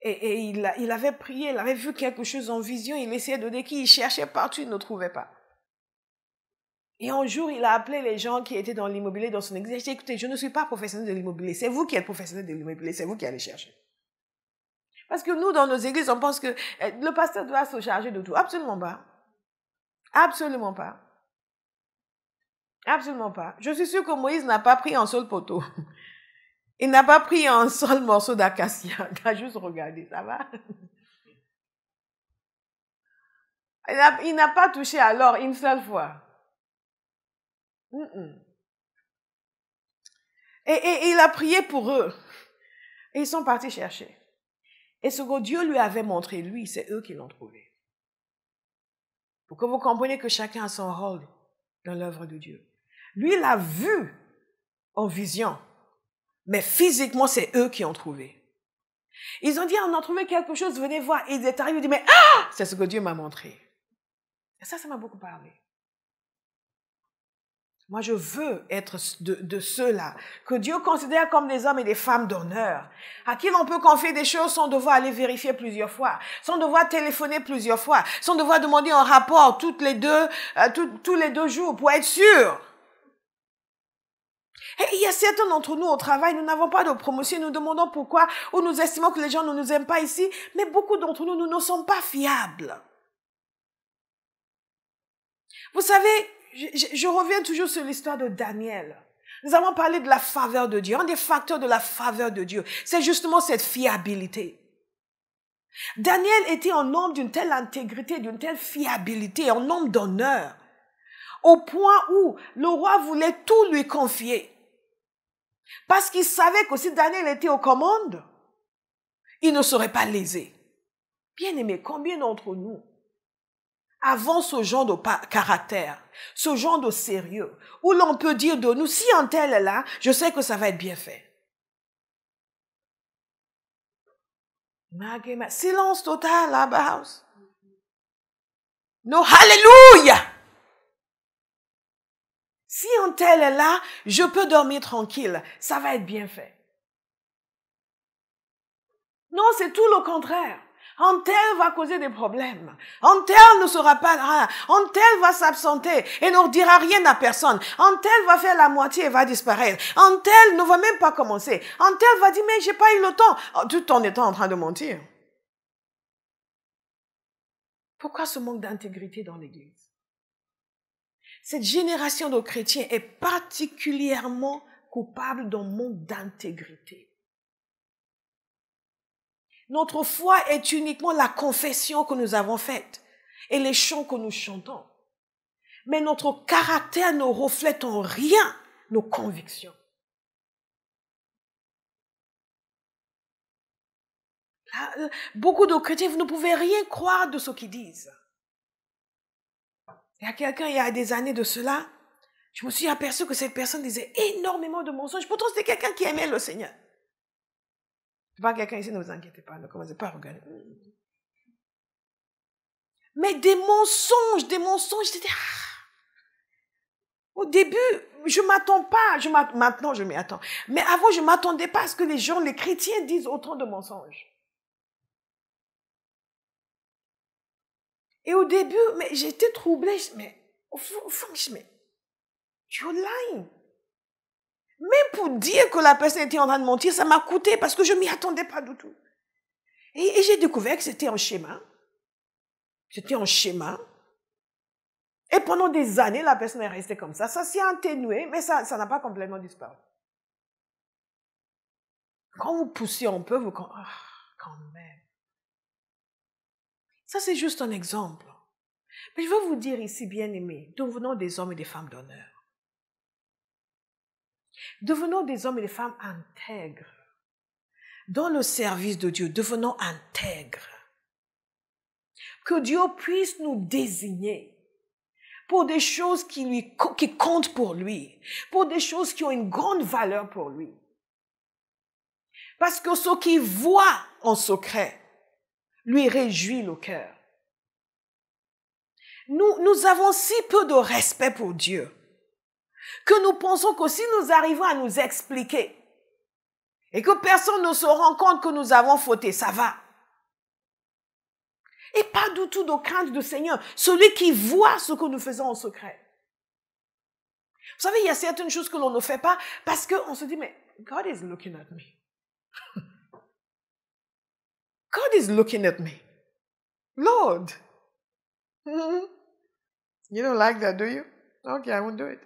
et il avait prié, il avait vu quelque chose en vision, il essayait de dire qu'il cherchait partout, il ne trouvait pas. Et un jour, il a appelé les gens qui étaient dans l'immobilier dans son église. Il a dit, écoutez, je ne suis pas professionnel de l'immobilier. C'est vous qui êtes professionnel de l'immobilier. C'est vous qui allez chercher. Parce que nous, dans nos églises, on pense que le pasteur doit se charger de tout. Absolument pas. Absolument pas. Absolument pas. Je suis sûre que Moïse n'a pas pris un seul poteau. Il n'a pas pris un seul morceau d'acacia. Il a juste regardé, ça va? Il n'a pas touché à l'or une seule fois. Et il a prié pour eux. Et ils sont partis chercher. Et ce que Dieu lui avait montré, lui, c'est eux qui l'ont trouvé. Pour que vous compreniez que chacun a son rôle dans l'œuvre de Dieu. Lui, il a vu en vision. Mais physiquement, c'est eux qui ont trouvé. Ils ont dit, on a trouvé quelque chose, venez voir. Et ils étaient arrivés, ils ont dit, mais c'est ce que Dieu m'a montré. Et ça m'a beaucoup parlé. Moi, je veux être de ceux-là que Dieu considère comme des hommes et des femmes d'honneur, à qui l'on peut confier des choses sans devoir aller vérifier plusieurs fois, sans devoir téléphoner plusieurs fois, sans devoir demander un rapport tous les 2 jours pour être sûr. Et il y a certains d'entre nous au travail, nous n'avons pas de promotion, nous demandons pourquoi, ou nous estimons que les gens ne nous aiment pas ici, mais beaucoup d'entre nous, nous ne sommes pas fiables. Vous savez, je reviens toujours sur l'histoire de Daniel. Nous avons parlé de la faveur de Dieu. Un des facteurs de la faveur de Dieu, c'est justement cette fiabilité. Daniel était un homme d'une telle intégrité, d'une telle fiabilité, un homme d'honneur, au point où le roi voulait tout lui confier. Parce qu'il savait que si Daniel était aux commandes, il ne serait pas lésé. Bien aimé, combien d'entre nous avons ce genre de caractère, ce genre de sérieux, où l'on peut dire de nous, si un tel est là, je sais que ça va être bien fait. Silence total là-bas. No, hallelujah! Si un tel est là, je peux dormir tranquille, ça va être bien fait. Non, c'est tout le contraire. Un tel va causer des problèmes. Un tel ne sera pas là. Un tel va s'absenter et ne dira rien à personne. Un tel va faire la moitié et va disparaître. Un tel ne va même pas commencer. Un tel va dire, mais j'ai pas eu le temps, tout en étant en train de mentir. Pourquoi ce manque d'intégrité dans l'Église? Cette génération de chrétiens est particulièrement coupable d'un manque d'intégrité. Notre foi est uniquement la confession que nous avons faite et les chants que nous chantons. Mais notre caractère ne reflète en rien nos convictions. Là, beaucoup de chrétiens, vous ne pouvez rien croire de ce qu'ils disent. Il y a quelqu'un, il y a des années de cela, je me suis aperçu que cette personne disait énormément de mensonges. Pourtant, c'était quelqu'un qui aimait le Seigneur. Pas quelqu'un ici, ne vous inquiétez pas, ne commencez pas à regarder. Mais des mensonges, c'était... Au début, je m'attends pas, maintenant je m'y attends. Mais avant, je m'attendais pas à ce que les gens, les chrétiens disent autant de mensonges. Et au début, mais j'étais troublée, mais au fond, you're lying. Même pour dire que la personne était en train de mentir, ça m'a coûté parce que je ne m'y attendais pas du tout. Et j'ai découvert que c'était un schéma. C'était un schéma. Et pendant des années, la personne est restée comme ça. Ça s'est atténué, mais ça n'a pas complètement disparu. Quand vous poussez un peu, quand même. Ça, c'est juste un exemple. Mais je veux vous dire ici, bien-aimés, devenons des hommes et des femmes d'honneur. Devenons des hommes et des femmes intègres. Dans le service de Dieu, devenons intègres. Que Dieu puisse nous désigner pour des choses qui comptent pour lui, pour des choses qui ont une grande valeur pour lui. Parce que ce qu'il voit en secret lui réjouit le cœur. Nous avons si peu de respect pour Dieu que nous pensons que si nous arrivons à nous expliquer et que personne ne se rend compte que nous avons fauté, ça va. Et pas du tout de crainte du Seigneur, celui qui voit ce que nous faisons en secret. Vous savez, il y a certaines choses que l'on ne fait pas parce qu'on se dit, mais God is looking at me. God is looking at me. Lord. You don't like that, do you? Okay, I won't do it.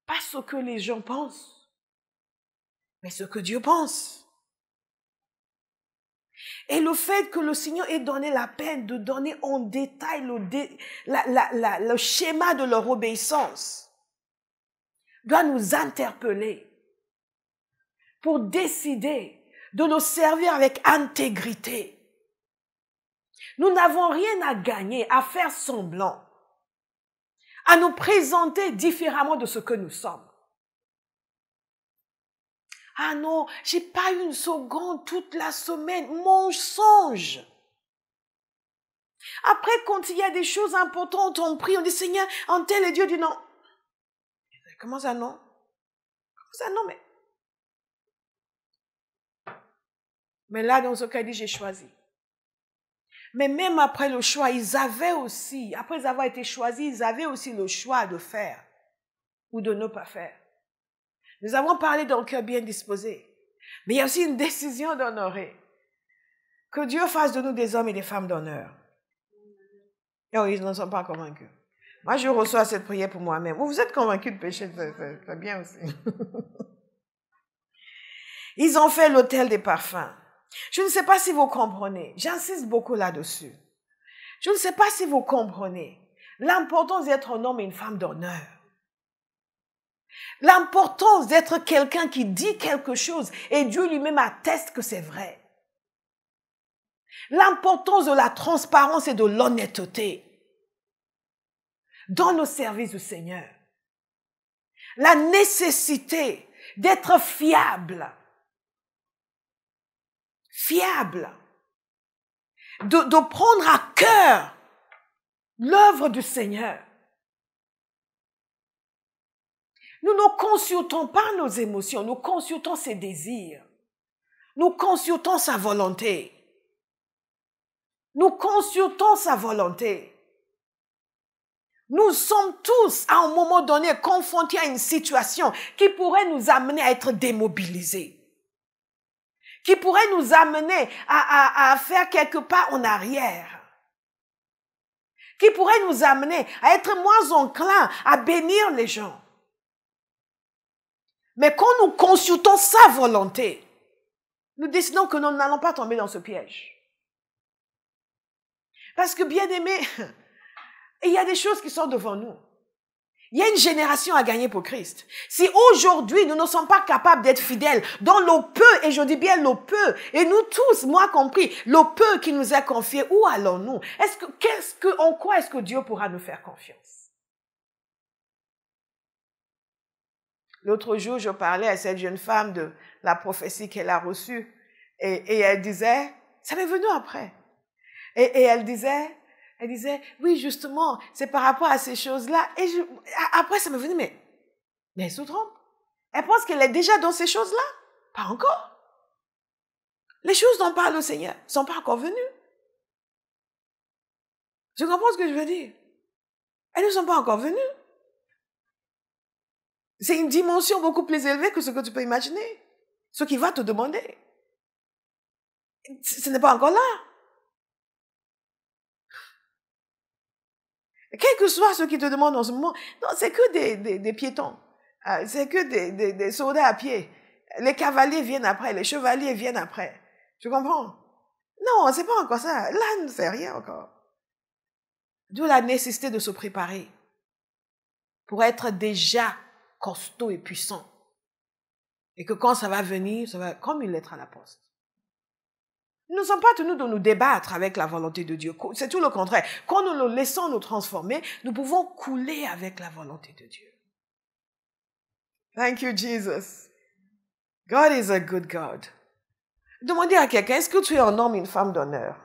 Pas ce que les gens pensent, mais ce que Dieu pense. Et le fait que le Seigneur ait donné la peine de donner en détail le schéma de leur obéissance doit nous interpeller pour décider de nous servir avec intégrité. Nous n'avons rien à gagner à faire semblant, à nous présenter différemment de ce que nous sommes. Ah non, j'ai pas eu une seconde toute la semaine, mon songe. Après, quand il y a des choses importantes, on prie, on dit Seigneur, en tel et Dieu dit non. Comment ça non? Comment ça non, mais là, dans ce cas, il dit j'ai choisi. Mais même après le choix, ils avaient aussi, après avoir été choisis, ils avaient aussi le choix de faire ou de ne pas faire. Nous avons parlé d'un cœur bien disposé. Mais il y a aussi une décision d'honorer. Que Dieu fasse de nous des hommes et des femmes d'honneur. Non, ils ne sont pas convaincus. Moi, je reçois cette prière pour moi-même. Vous êtes convaincus de pécher, c'est bien aussi. Ils ont fait l'autel des parfums. Je ne sais pas si vous comprenez. J'insiste beaucoup là-dessus. Je ne sais pas si vous comprenez l'importance d'être un homme et une femme d'honneur. L'importance d'être quelqu'un qui dit quelque chose et Dieu lui-même atteste que c'est vrai. L'importance de la transparence et de l'honnêteté dans nos services du Seigneur. La nécessité d'être fiable. Fiable. De prendre à cœur l'œuvre du Seigneur. Nous ne consultons pas nos émotions, nous consultons ses désirs. Nous consultons sa volonté. Nous consultons sa volonté. Nous sommes tous, à un moment donné, confrontés à une situation qui pourrait nous amener à être démobilisés. Qui pourrait nous amener à faire quelques pas en arrière. Qui pourrait nous amener à être moins enclins à bénir les gens. Mais quand nous consultons sa volonté, nous décidons que nous n'allons pas tomber dans ce piège. Parce que, bien aimé, il y a des choses qui sont devant nous. Il y a une génération à gagner pour Christ. Si aujourd'hui, nous ne sommes pas capables d'être fidèles dans le peu, et je dis bien le peu, et nous tous, moi compris, le peu qui nous est confié, où allons-nous? En quoi est-ce que Dieu pourra nous faire confiance? L'autre jour, je parlais à cette jeune femme de la prophétie qu'elle a reçue, et elle disait, ça m'est venu après, et elle disait, oui, justement, c'est par rapport à ces choses-là. Et après, ça m'est venu, mais elle se trompe. Elle pense qu'elle est déjà dans ces choses-là. Pas encore. Les choses dont parle le Seigneur ne sont pas encore venues. Je comprends ce que je veux dire. Elles ne sont pas encore venues. C'est une dimension beaucoup plus élevée que ce que tu peux imaginer. Ce qu'il va te demander. Ce n'est pas encore là. Quel que soit ce qui te demande en ce moment, non, c'est que des piétons. C'est que des soldats à pied. Les cavaliers viennent après, les chevaliers viennent après. Tu comprends? Non, c'est pas encore ça. Là, c'est rien encore. D'où la nécessité de se préparer pour être déjà costaud et puissant. Et que quand ça va venir, ça va comme une lettre à la poste. Nous ne sommes pas tenus de nous débattre avec la volonté de Dieu. C'est tout le contraire. Quand nous le laissons nous transformer, nous pouvons couler avec la volonté de Dieu. Thank you, Jesus. God is a good God. Demandez à quelqu'un, est-ce que tu es un homme, une femme d'honneur?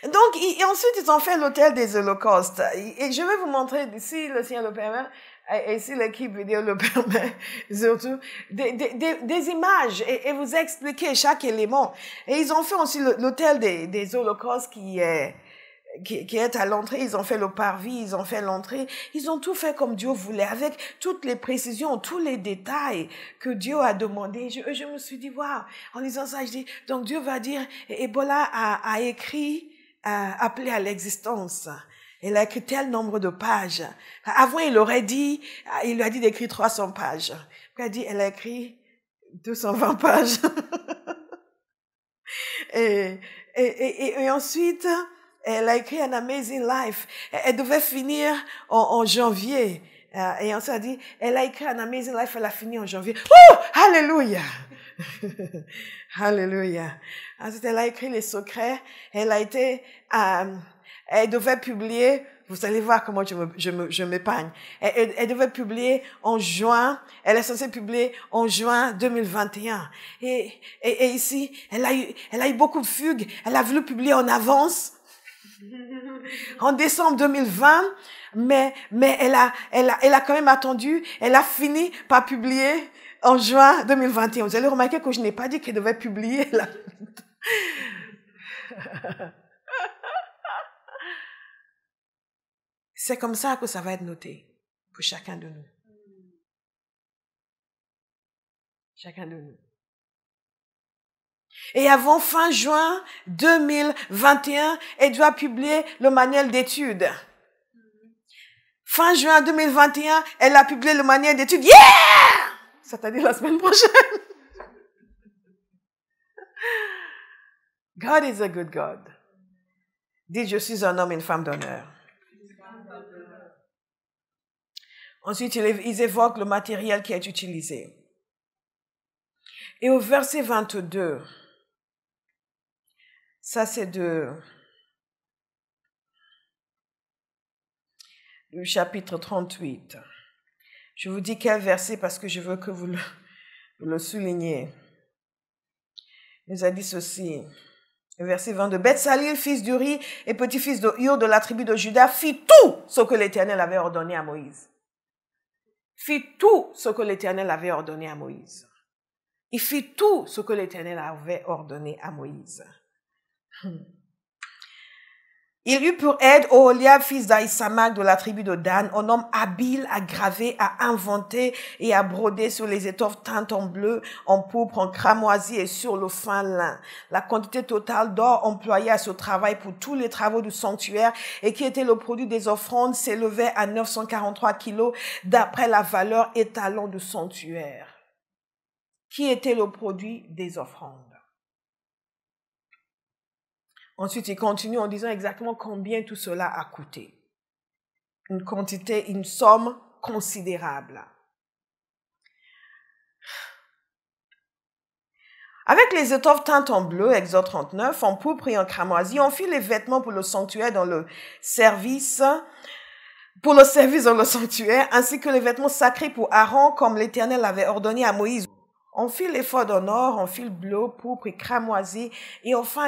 Donc, et ensuite, ils ont fait l'hôtel des holocaustes. Et je vais vous montrer, si le Seigneur le permet, et si l'équipe vidéo le permet, surtout, des images et vous expliquer chaque élément. Et ils ont fait aussi l'hôtel des holocaustes qui est à l'entrée. Ils ont fait le parvis, ils ont fait l'entrée. Ils ont tout fait comme Dieu voulait, avec toutes les précisions, tous les détails que Dieu a demandé. Je me suis dit, waouh, en lisant ça, je dis, donc Dieu va dire, Ebola a écrit, appelé à l'existence. Il a écrit tel nombre de pages. Avant, il lui a dit d'écrire 300 pages. Puis il a dit, elle a écrit 220 pages. et ensuite, elle a écrit An Amazing Life. Elle devait finir en janvier. Et on s'est dit, elle a écrit An Amazing Life, elle a fini en janvier. Oh! Alléluia! Alléluia. Ensuite, elle a écrit Les Secrets. Elle devait publier, vous allez voir comment je m'épargne. Elle devait publier en juin, elle est censée publier en juin 2021. Et ici, elle a eu beaucoup de fugues. Elle a voulu publier en avance. En décembre 2020, mais elle a quand même attendu. Elle a fini par publier en juin 2021. Vous allez remarquer que je n'ai pas dit qu'elle devait publier là. C'est comme ça que ça va être noté pour chacun de nous. Chacun de nous. Et avant fin juin 2021, elle doit publier le manuel d'études. Fin juin 2021, elle a publié le manuel d'études. Yeah! C'est-à-dire la semaine prochaine. God is a good God. Dites, je suis un homme et une femme d'honneur. Ensuite, ils évoquent le matériel qui est utilisé. Et au verset 22, ça c'est du chapitre 38. Je vous dis quel verset parce que je veux que vous le souligniez. Il nous a dit ceci. Verset 22. Betsalil, fils d'Uri et petit-fils de Hur de la tribu de Juda, fit tout ce que l'Éternel avait ordonné à Moïse. Fit tout ce que l'Éternel avait ordonné à Moïse. Il fit tout ce que l'Éternel avait ordonné à Moïse. Il eut pour aide Oholiab, fils d'Aïsamak de la tribu de Dan, un homme habile à graver, à inventer et à broder sur les étoffes teintes en bleu, en pourpre, en cramoisi et sur le fin lin. La quantité totale d'or employée à ce travail pour tous les travaux du sanctuaire et qui était le produit des offrandes s'élevait à 943 kilos d'après la valeur étalon du sanctuaire. Qui était le produit des offrandes? Ensuite, il continue en disant exactement combien tout cela a coûté. Une quantité, une somme considérable. Avec les étoffes teintes en bleu, Exode 39, en pourpre et en cramoisi, on fit les vêtements pour le sanctuaire dans le service, dans le sanctuaire, ainsi que les vêtements sacrés pour Aaron, comme l'Éternel avait ordonné à Moïse. On fit l'éphod en or, on fit le bleu, pourpre et cramoisi, et on fit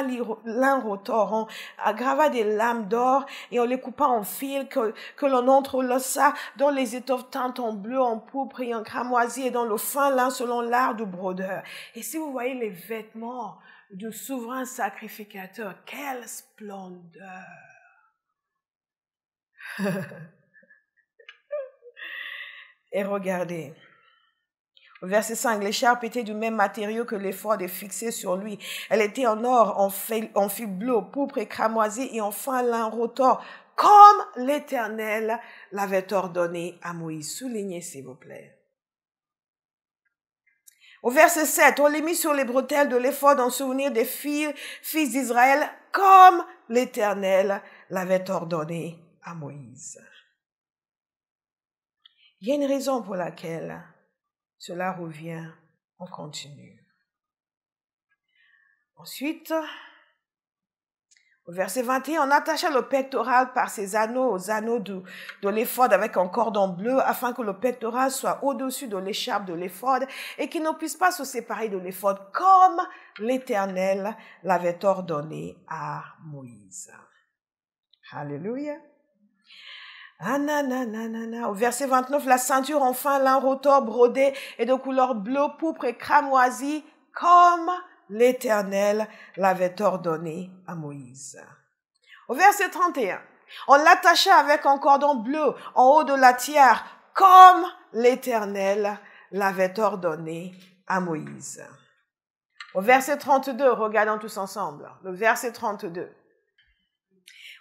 lin rotor. On grava des lames d'or, et on les coupa en fils que l'on entrelaça dans les étoffes teintes en bleu, en pourpre et en cramoisi, et dans le fin lin selon l'art du brodeur. Et si vous voyez les vêtements du souverain sacrificateur, quelle splendeur! Et regardez. Verset 5, l'écharpe était du même matériau que l'éphod et fixée sur lui. Elle était en or, en fil bleu, pourpre et cramoisi et en fin lin rotor, comme l'Éternel l'avait ordonné à Moïse. Soulignez, s'il vous plaît. Au verset 7, on les mit sur les bretelles de l'éphod en souvenir des fils d'Israël, comme l'Éternel l'avait ordonné à Moïse. Il y a une raison pour laquelle cela revient, on continue. Ensuite, Au verset 21, on attacha le pectoral par ses anneaux aux anneaux de l'éphod avec un cordon bleu afin que le pectoral soit au-dessus de l'écharpe de l'éphod et qu'il ne puisse pas se séparer de l'éphod comme l'Éternel l'avait ordonné à Moïse. Alléluia. Au verset 29, la ceinture enfin lin rotor brodé et de couleur bleu, pourpre et cramoisi comme l'Éternel l'avait ordonné à Moïse. Au verset 31, on l'attacha avec un cordon bleu en haut de la tiare comme l'Éternel l'avait ordonné à Moïse. Au verset 32, regardons tous ensemble, le verset 32.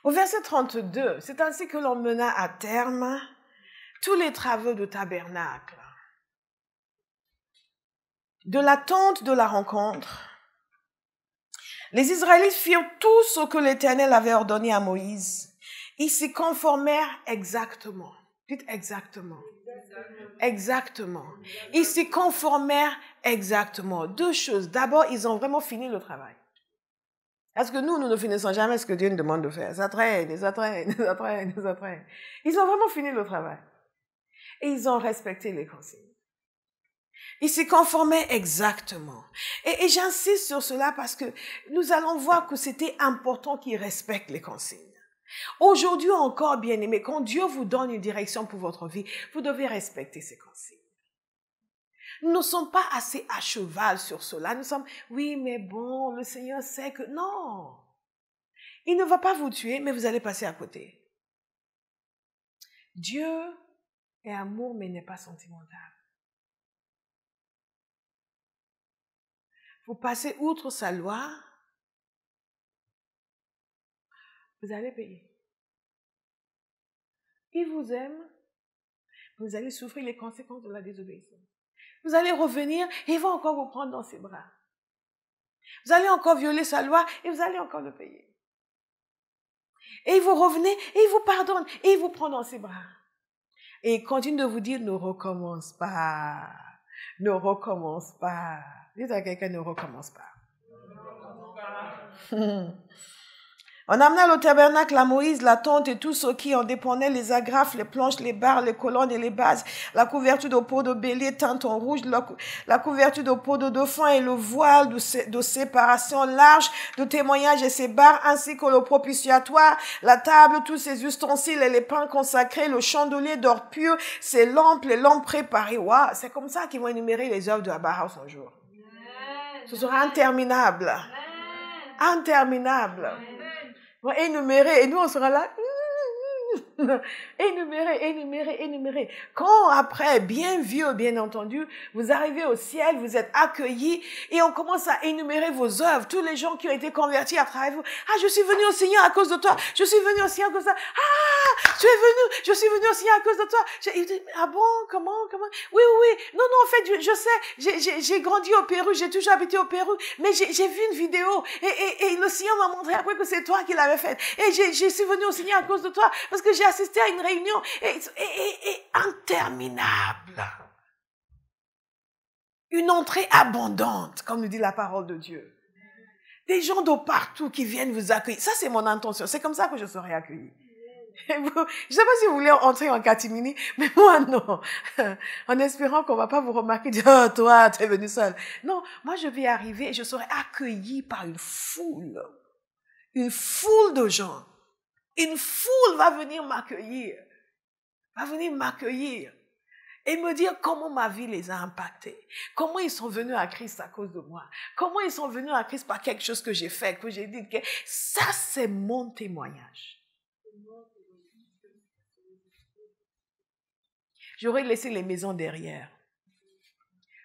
Au verset 32, c'est ainsi que l'on mena à terme tous les travaux du tabernacle, de la tente de la rencontre. Les Israélites firent tout ce que l'Éternel avait ordonné à Moïse. Ils s'y conformèrent exactement. Dites exactement. Exactement. Ils s'y conformèrent exactement. Deux choses. D'abord, ils ont vraiment fini le travail. Parce que nous ne finissons jamais ce que Dieu nous demande de faire. Ça traîne, ça traîne, ça traîne, ça traîne. Ils ont vraiment fini le travail. Et ils ont respecté les consignes. Ils s'y conformaient exactement. Et j'insiste sur cela parce que nous allons voir que c'était important qu'ils respectent les consignes. Aujourd'hui encore, bien-aimés, quand Dieu vous donne une direction pour votre vie, vous devez respecter ces consignes. Nous ne sommes pas assez à cheval sur cela. Nous sommes, oui, mais bon, le Seigneur sait que... Non. Il ne va pas vous tuer, mais vous allez passer à côté. Dieu est amour, mais n'est pas sentimental. Vous passez outre sa loi, vous allez payer. Il vous aime, vous allez souffrir les conséquences de la désobéissance. Vous allez revenir et il va encore vous prendre dans ses bras. Vous allez encore violer sa loi et vous allez encore le payer. Et vous revenez et il vous pardonne et il vous prend dans ses bras. Et il continue de vous dire, ne recommence pas. Ne recommence pas. Dites à quelqu'un, ne recommence pas. On amena le tabernacle à Moïse, la tente et tout ce qui en dépendait, les agrafes, les planches, les barres, les colonnes et les bases, la couverture de peau de bélier teinte en rouge, la couverture de peau de dauphin et le voile de séparation large de témoignage et ses barres, ainsi que le propitiatoire, la table, tous ses ustensiles et les pains consacrés, le chandelier d'or pur, ses lampes, les lampes préparées. Waouh, c'est comme ça qu'ils vont énumérer les œuvres de Abba House un jour. Ce sera interminable. Interminable. Vont énumérer, et nous on sera là, énumérer. Quand après, bien vieux, bien entendu, vous arrivez au ciel, vous êtes accueillis, et on commence à énumérer vos œuvres, tous les gens qui ont été convertis à travers vous. Ah, je suis venu au Seigneur à cause de toi, je suis venu au Seigneur à cause de toi. Ah, je suis venu au Seigneur à cause de toi. Il dit, ah bon, comment? Oui. Non, en fait, je sais, j'ai grandi au Pérou, j'ai toujours habité au Pérou, mais j'ai vu une vidéo, et le Seigneur m'a montré après que c'est toi qui l'avais faite. Et je suis venu au Seigneur à cause de toi, parce que j'ai assisté à une réunion, et interminable. Une entrée abondante, comme nous dit la parole de Dieu. Des gens de partout qui viennent vous accueillir. Ça, c'est mon intention. C'est comme ça que je serai accueillie. Je ne sais pas si vous voulez entrer en catimini, mais moi, non. En espérant qu'on ne va pas vous remarquer, dire, oh, toi, tu es venu seul. Non, moi, je vais arriver et je serai accueillie par une foule. Une foule de gens. Une foule va venir m'accueillir. Et me dire comment ma vie les a impactés. Comment ils sont venus à Christ à cause de moi. Comment ils sont venus à Christ par quelque chose que j'ai fait, que j'ai dit. Ça, c'est mon témoignage. J'aurais laissé les maisons derrière.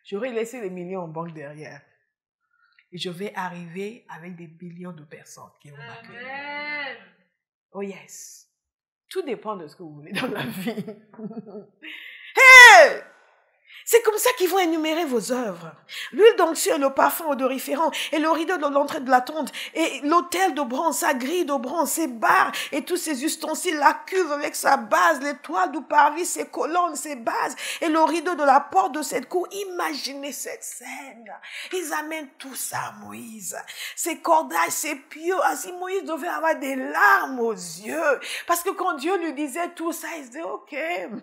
J'aurais laissé les millions en banque derrière. Et je vais arriver avec des millions de personnes qui vont m'accueillir. Oh yes. Tout dépend de ce que vous voulez dans la vie. Hey! C'est comme ça qu'ils vont énumérer vos œuvres. L'huile d'onction, le parfum odoriférant, et le rideau de l'entrée de la tente, et l'autel de bronze, sa grille de bronze, ses barres, et tous ses ustensiles, la cuve avec sa base, les toiles du parvis, ses colonnes, ses bases, et le rideau de la porte de cette cour. Imaginez cette scène. Ils amènent tout ça à Moïse. Ses cordages, ses pieux. Ainsi, Moïse devait avoir des larmes aux yeux. Parce que quand Dieu lui disait tout ça, il se disait, OK,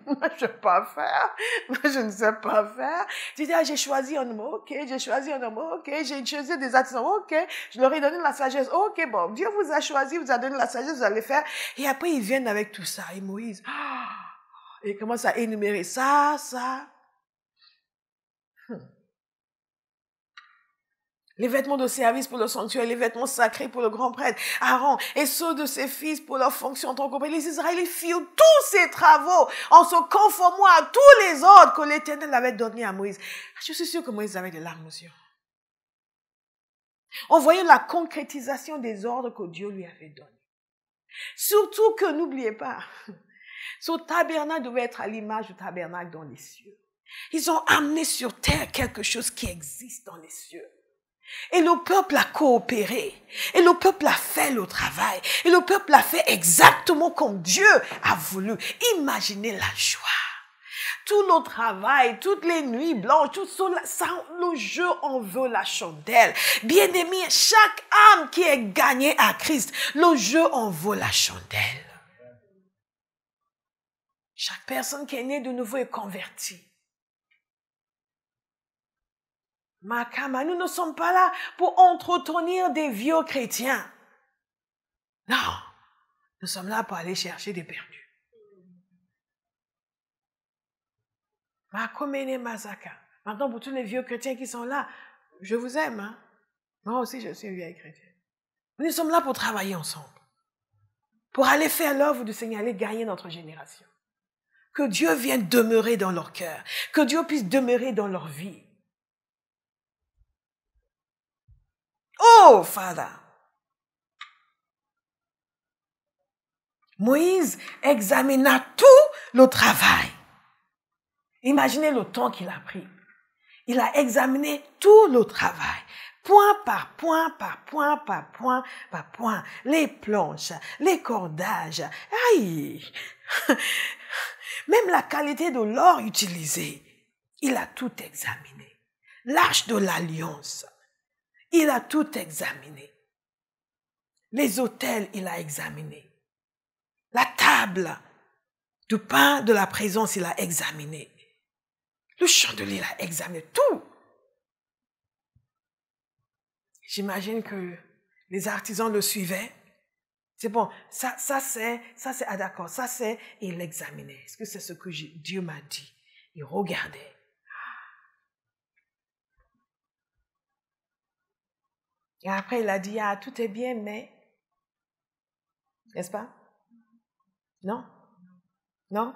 moi, je ne sais pas faire. Moi, je ne sais pas faire. Tu dis, j'ai choisi un homme, ok, j'ai choisi un homme, ok, j'ai choisi des artisans, ok, je leur ai donné la sagesse, ok, bon, Dieu vous a choisi, vous a donné la sagesse, vous allez faire. Et après, ils viennent avec tout ça. Et Moïse, il commence à énumérer ça. Les vêtements de service pour le sanctuaire, les vêtements sacrés pour le grand prêtre, Aaron, et ceux de ses fils pour leur fonction en tant que les Israélites firent tous ces travaux en se conformant à tous les ordres que l'Éternel avait donnés à Moïse. Je suis sûre que Moïse avait des larmes aux yeux. On voyait la concrétisation des ordres que Dieu lui avait donnés. Surtout que, n'oubliez pas, ce tabernacle devait être à l'image du tabernacle dans les cieux. Ils ont amené sur terre quelque chose qui existe dans les cieux. Et le peuple a coopéré. Et le peuple a fait le travail. Et le peuple a fait exactement comme Dieu a voulu. Imaginez la joie. Tout le travail, toutes les nuits blanches, tout ça, le jeu en veut la chandelle. Bien-aimé, chaque âme qui est gagnée à Christ, le jeu en vaut la chandelle. Chaque personne qui est née de nouveau est convertie. Makama, nous ne sommes pas là pour entretenir des vieux chrétiens. Non, nous sommes là pour aller chercher des perdus. Makomene Mazaka. Maintenant, pour tous les vieux chrétiens qui sont là, je vous aime. Hein? Moi aussi, je suis une vieille chrétienne. Nous sommes là pour travailler ensemble. Pour aller faire l'œuvre du Seigneur, aller gagner notre génération. Que Dieu vienne demeurer dans leur cœur. Que Dieu puisse demeurer dans leur vie. Oh, Father. Moïse examina tout le travail. Imaginez le temps qu'il a pris. Il a examiné tout le travail. Point par point, par point, par point, par point. Les planches, les cordages. Aïe! Même la qualité de l'or utilisé. Il a tout examiné. L'arche de l'alliance. Il a tout examiné. Les autels, il a examiné. La table du pain de la présence, il a examiné. Le chandelier, il a examiné tout. J'imagine que les artisans le suivaient. C'est bon, ça c'est, ah d'accord, ça c'est, et il l'examinait. Est-ce que c'est ce que Dieu m'a dit? Il regardait. Et après, il a dit, ah, tout est bien, mais... N'est-ce pas? Non? Non?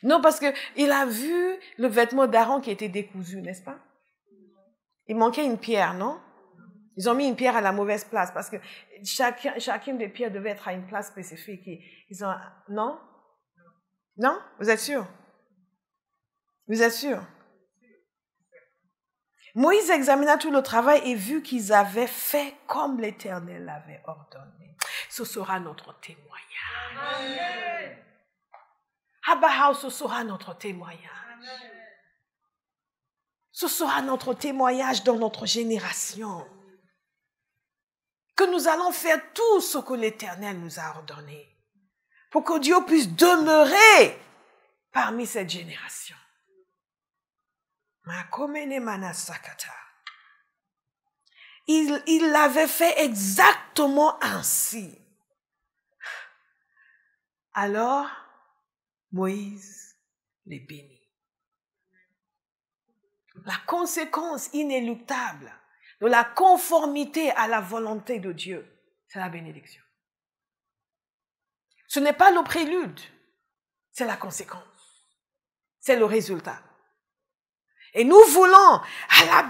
Non, parce qu'il a vu le vêtement d'Aaron qui était décousu, n'est-ce pas? Il manquait une pierre, non? Ils ont mis une pierre à la mauvaise place parce que chacune des pierres devait être à une place spécifique. Ils ont... Non? Non? Vous êtes sûr? Vous êtes sûr? Moïse examina tout le travail et vit qu'ils avaient fait comme l'Éternel l'avait ordonné. Ce sera notre témoignage. Amen. Abba, ce sera notre témoignage. Ce sera notre témoignage dans notre génération. Que nous allons faire tout ce que l'Éternel nous a ordonné. Pour que Dieu puisse demeurer parmi cette génération. Il l'avait fait exactement ainsi. Alors, Moïse les bénit. La conséquence inéluctable de la conformité à la volonté de Dieu, c'est la bénédiction. Ce n'est pas le prélude, c'est la conséquence. C'est le résultat. Et nous voulons,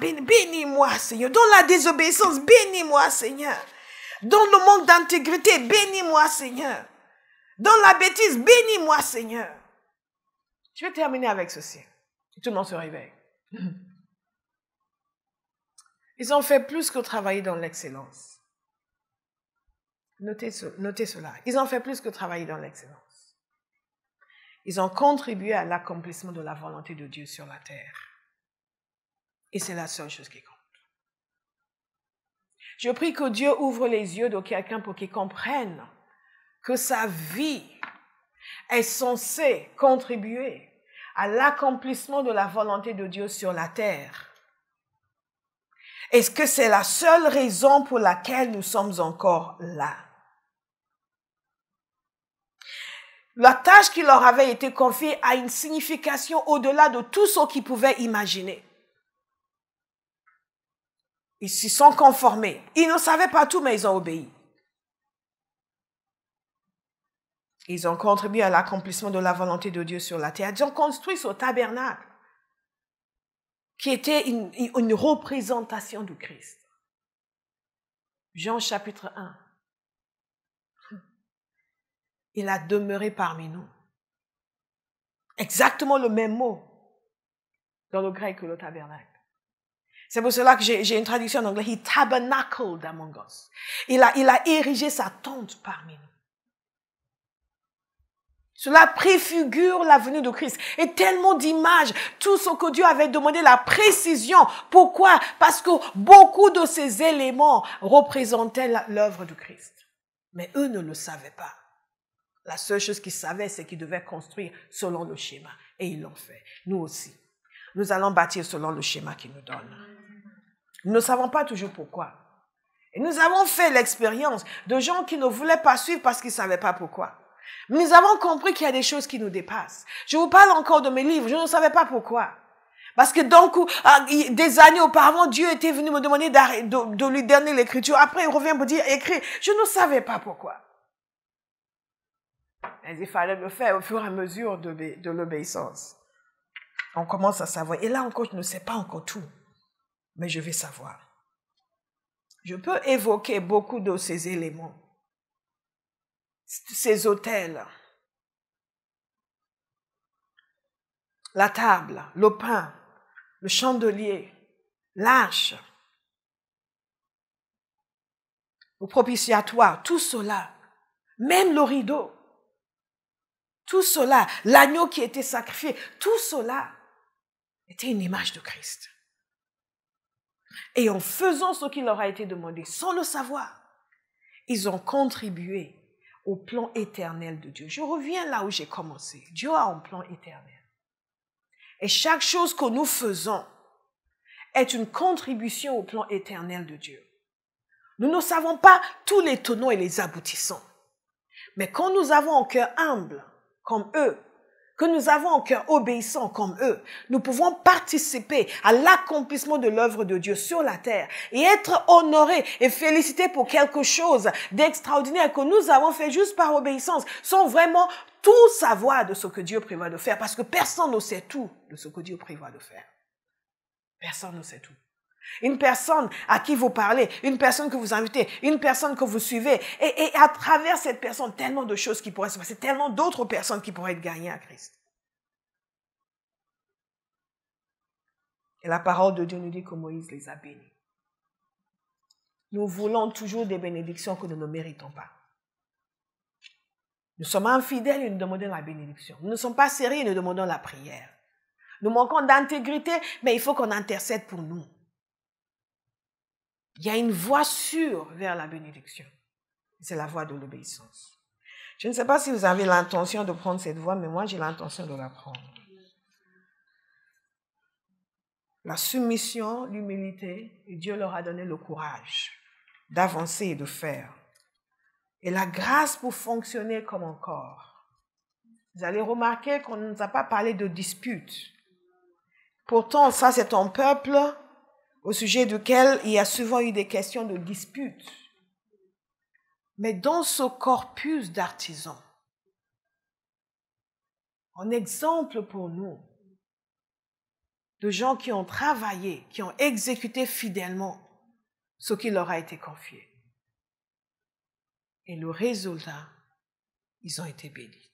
bénis-moi Seigneur, dans la désobéissance, bénis-moi Seigneur, dans le manque d'intégrité, bénis-moi Seigneur, dans la bêtise, bénis-moi Seigneur. Je vais terminer avec ceci. Tout le monde se réveille. Ils ont fait plus que travailler dans l'excellence. Notez cela. Ils ont fait plus que travailler dans l'excellence. Ils ont contribué à l'accomplissement de la volonté de Dieu sur la terre. Et c'est la seule chose qui compte. Je prie que Dieu ouvre les yeux de quelqu'un pour qu'il comprenne que sa vie est censée contribuer à l'accomplissement de la volonté de Dieu sur la terre. Est-ce que c'est la seule raison pour laquelle nous sommes encore là? La tâche qui leur avait été confiée a une signification au-delà de tout ce qu'ils pouvaient imaginer. Ils s'y sont conformés. Ils ne savaient pas tout, mais ils ont obéi. Ils ont contribué à l'accomplissement de la volonté de Dieu sur la terre. Ils ont construit ce tabernacle qui était une représentation du Christ. Jean chapitre 1. Il a demeuré parmi nous. Exactement le même mot dans le grec que le tabernacle. C'est pour cela que j'ai une traduction en anglais. He tabernacled among us. Il a érigé sa tente parmi nous. Cela préfigure la venue de Christ. Et tellement d'images, tout ce que Dieu avait demandé, la précision. Pourquoi? Parce que beaucoup de ces éléments représentaient l'œuvre du Christ. Mais eux ne le savaient pas. La seule chose qu'ils savaient, c'est qu'ils devaient construire selon le schéma. Et ils l'ont fait. Nous aussi. Nous allons bâtir selon le schéma qu'il nous donne. Nous ne savons pas toujours pourquoi. Et nous avons fait l'expérience de gens qui ne voulaient pas suivre parce qu'ils ne savaient pas pourquoi. Mais nous avons compris qu'il y a des choses qui nous dépassent. Je vous parle encore de mes livres. Je ne savais pas pourquoi. Parce que donc, des années auparavant, Dieu était venu me demander de lui donner l'écriture. Après, il revient me dire, écris. Je ne savais pas pourquoi. Mais il fallait le faire au fur et à mesure de l'obéissance. On commence à savoir. Et là encore, je ne sais pas encore tout. Mais je vais savoir. Je peux évoquer beaucoup de ces éléments. Ces autels. La table, le pain, le chandelier, l'arche, le propitiatoire, tout cela. Même le rideau. Tout cela, l'agneau qui était sacrifié, tout cela était une image de Christ. Et en faisant ce qui leur a été demandé, sans le savoir, ils ont contribué au plan éternel de Dieu. Je reviens là où j'ai commencé. Dieu a un plan éternel. Et chaque chose que nous faisons est une contribution au plan éternel de Dieu. Nous ne savons pas tous les tenants et les aboutissants. Mais quand nous avons un cœur humble, comme eux, que nous avons un cœur obéissant comme eux, nous pouvons participer à l'accomplissement de l'œuvre de Dieu sur la terre et être honorés et félicités pour quelque chose d'extraordinaire que nous avons fait juste par obéissance, sans vraiment tout savoir de ce que Dieu prévoit de faire, parce que personne ne sait tout de ce que Dieu prévoit de faire. Personne ne sait tout. Une personne à qui vous parlez, une personne que vous invitez, une personne que vous suivez. Et à travers cette personne, tellement de choses qui pourraient se passer, tellement d'autres personnes qui pourraient être gagnées à Christ. Et la parole de Dieu nous dit que Moïse les a bénis. Nous voulons toujours des bénédictions que nous ne méritons pas. Nous sommes infidèles et nous demandons la bénédiction. Nous ne sommes pas sérieux et nous demandons la prière. Nous manquons d'intégrité, mais il faut qu'on intercède pour nous. Il y a une voie sûre vers la bénédiction. C'est la voie de l'obéissance. Je ne sais pas si vous avez l'intention de prendre cette voie, mais moi j'ai l'intention de la prendre. La soumission, l'humilité, et Dieu leur a donné le courage d'avancer et de faire. Et la grâce pour fonctionner comme un corps. Vous allez remarquer qu'on ne nous a pas parlé de dispute. Pourtant, ça c'est un peuple au sujet duquel il y a souvent eu des questions de dispute. Mais dans ce corpus d'artisans, un exemple pour nous, de gens qui ont travaillé, qui ont exécuté fidèlement ce qui leur a été confié. Et le résultat, ils ont été bénis.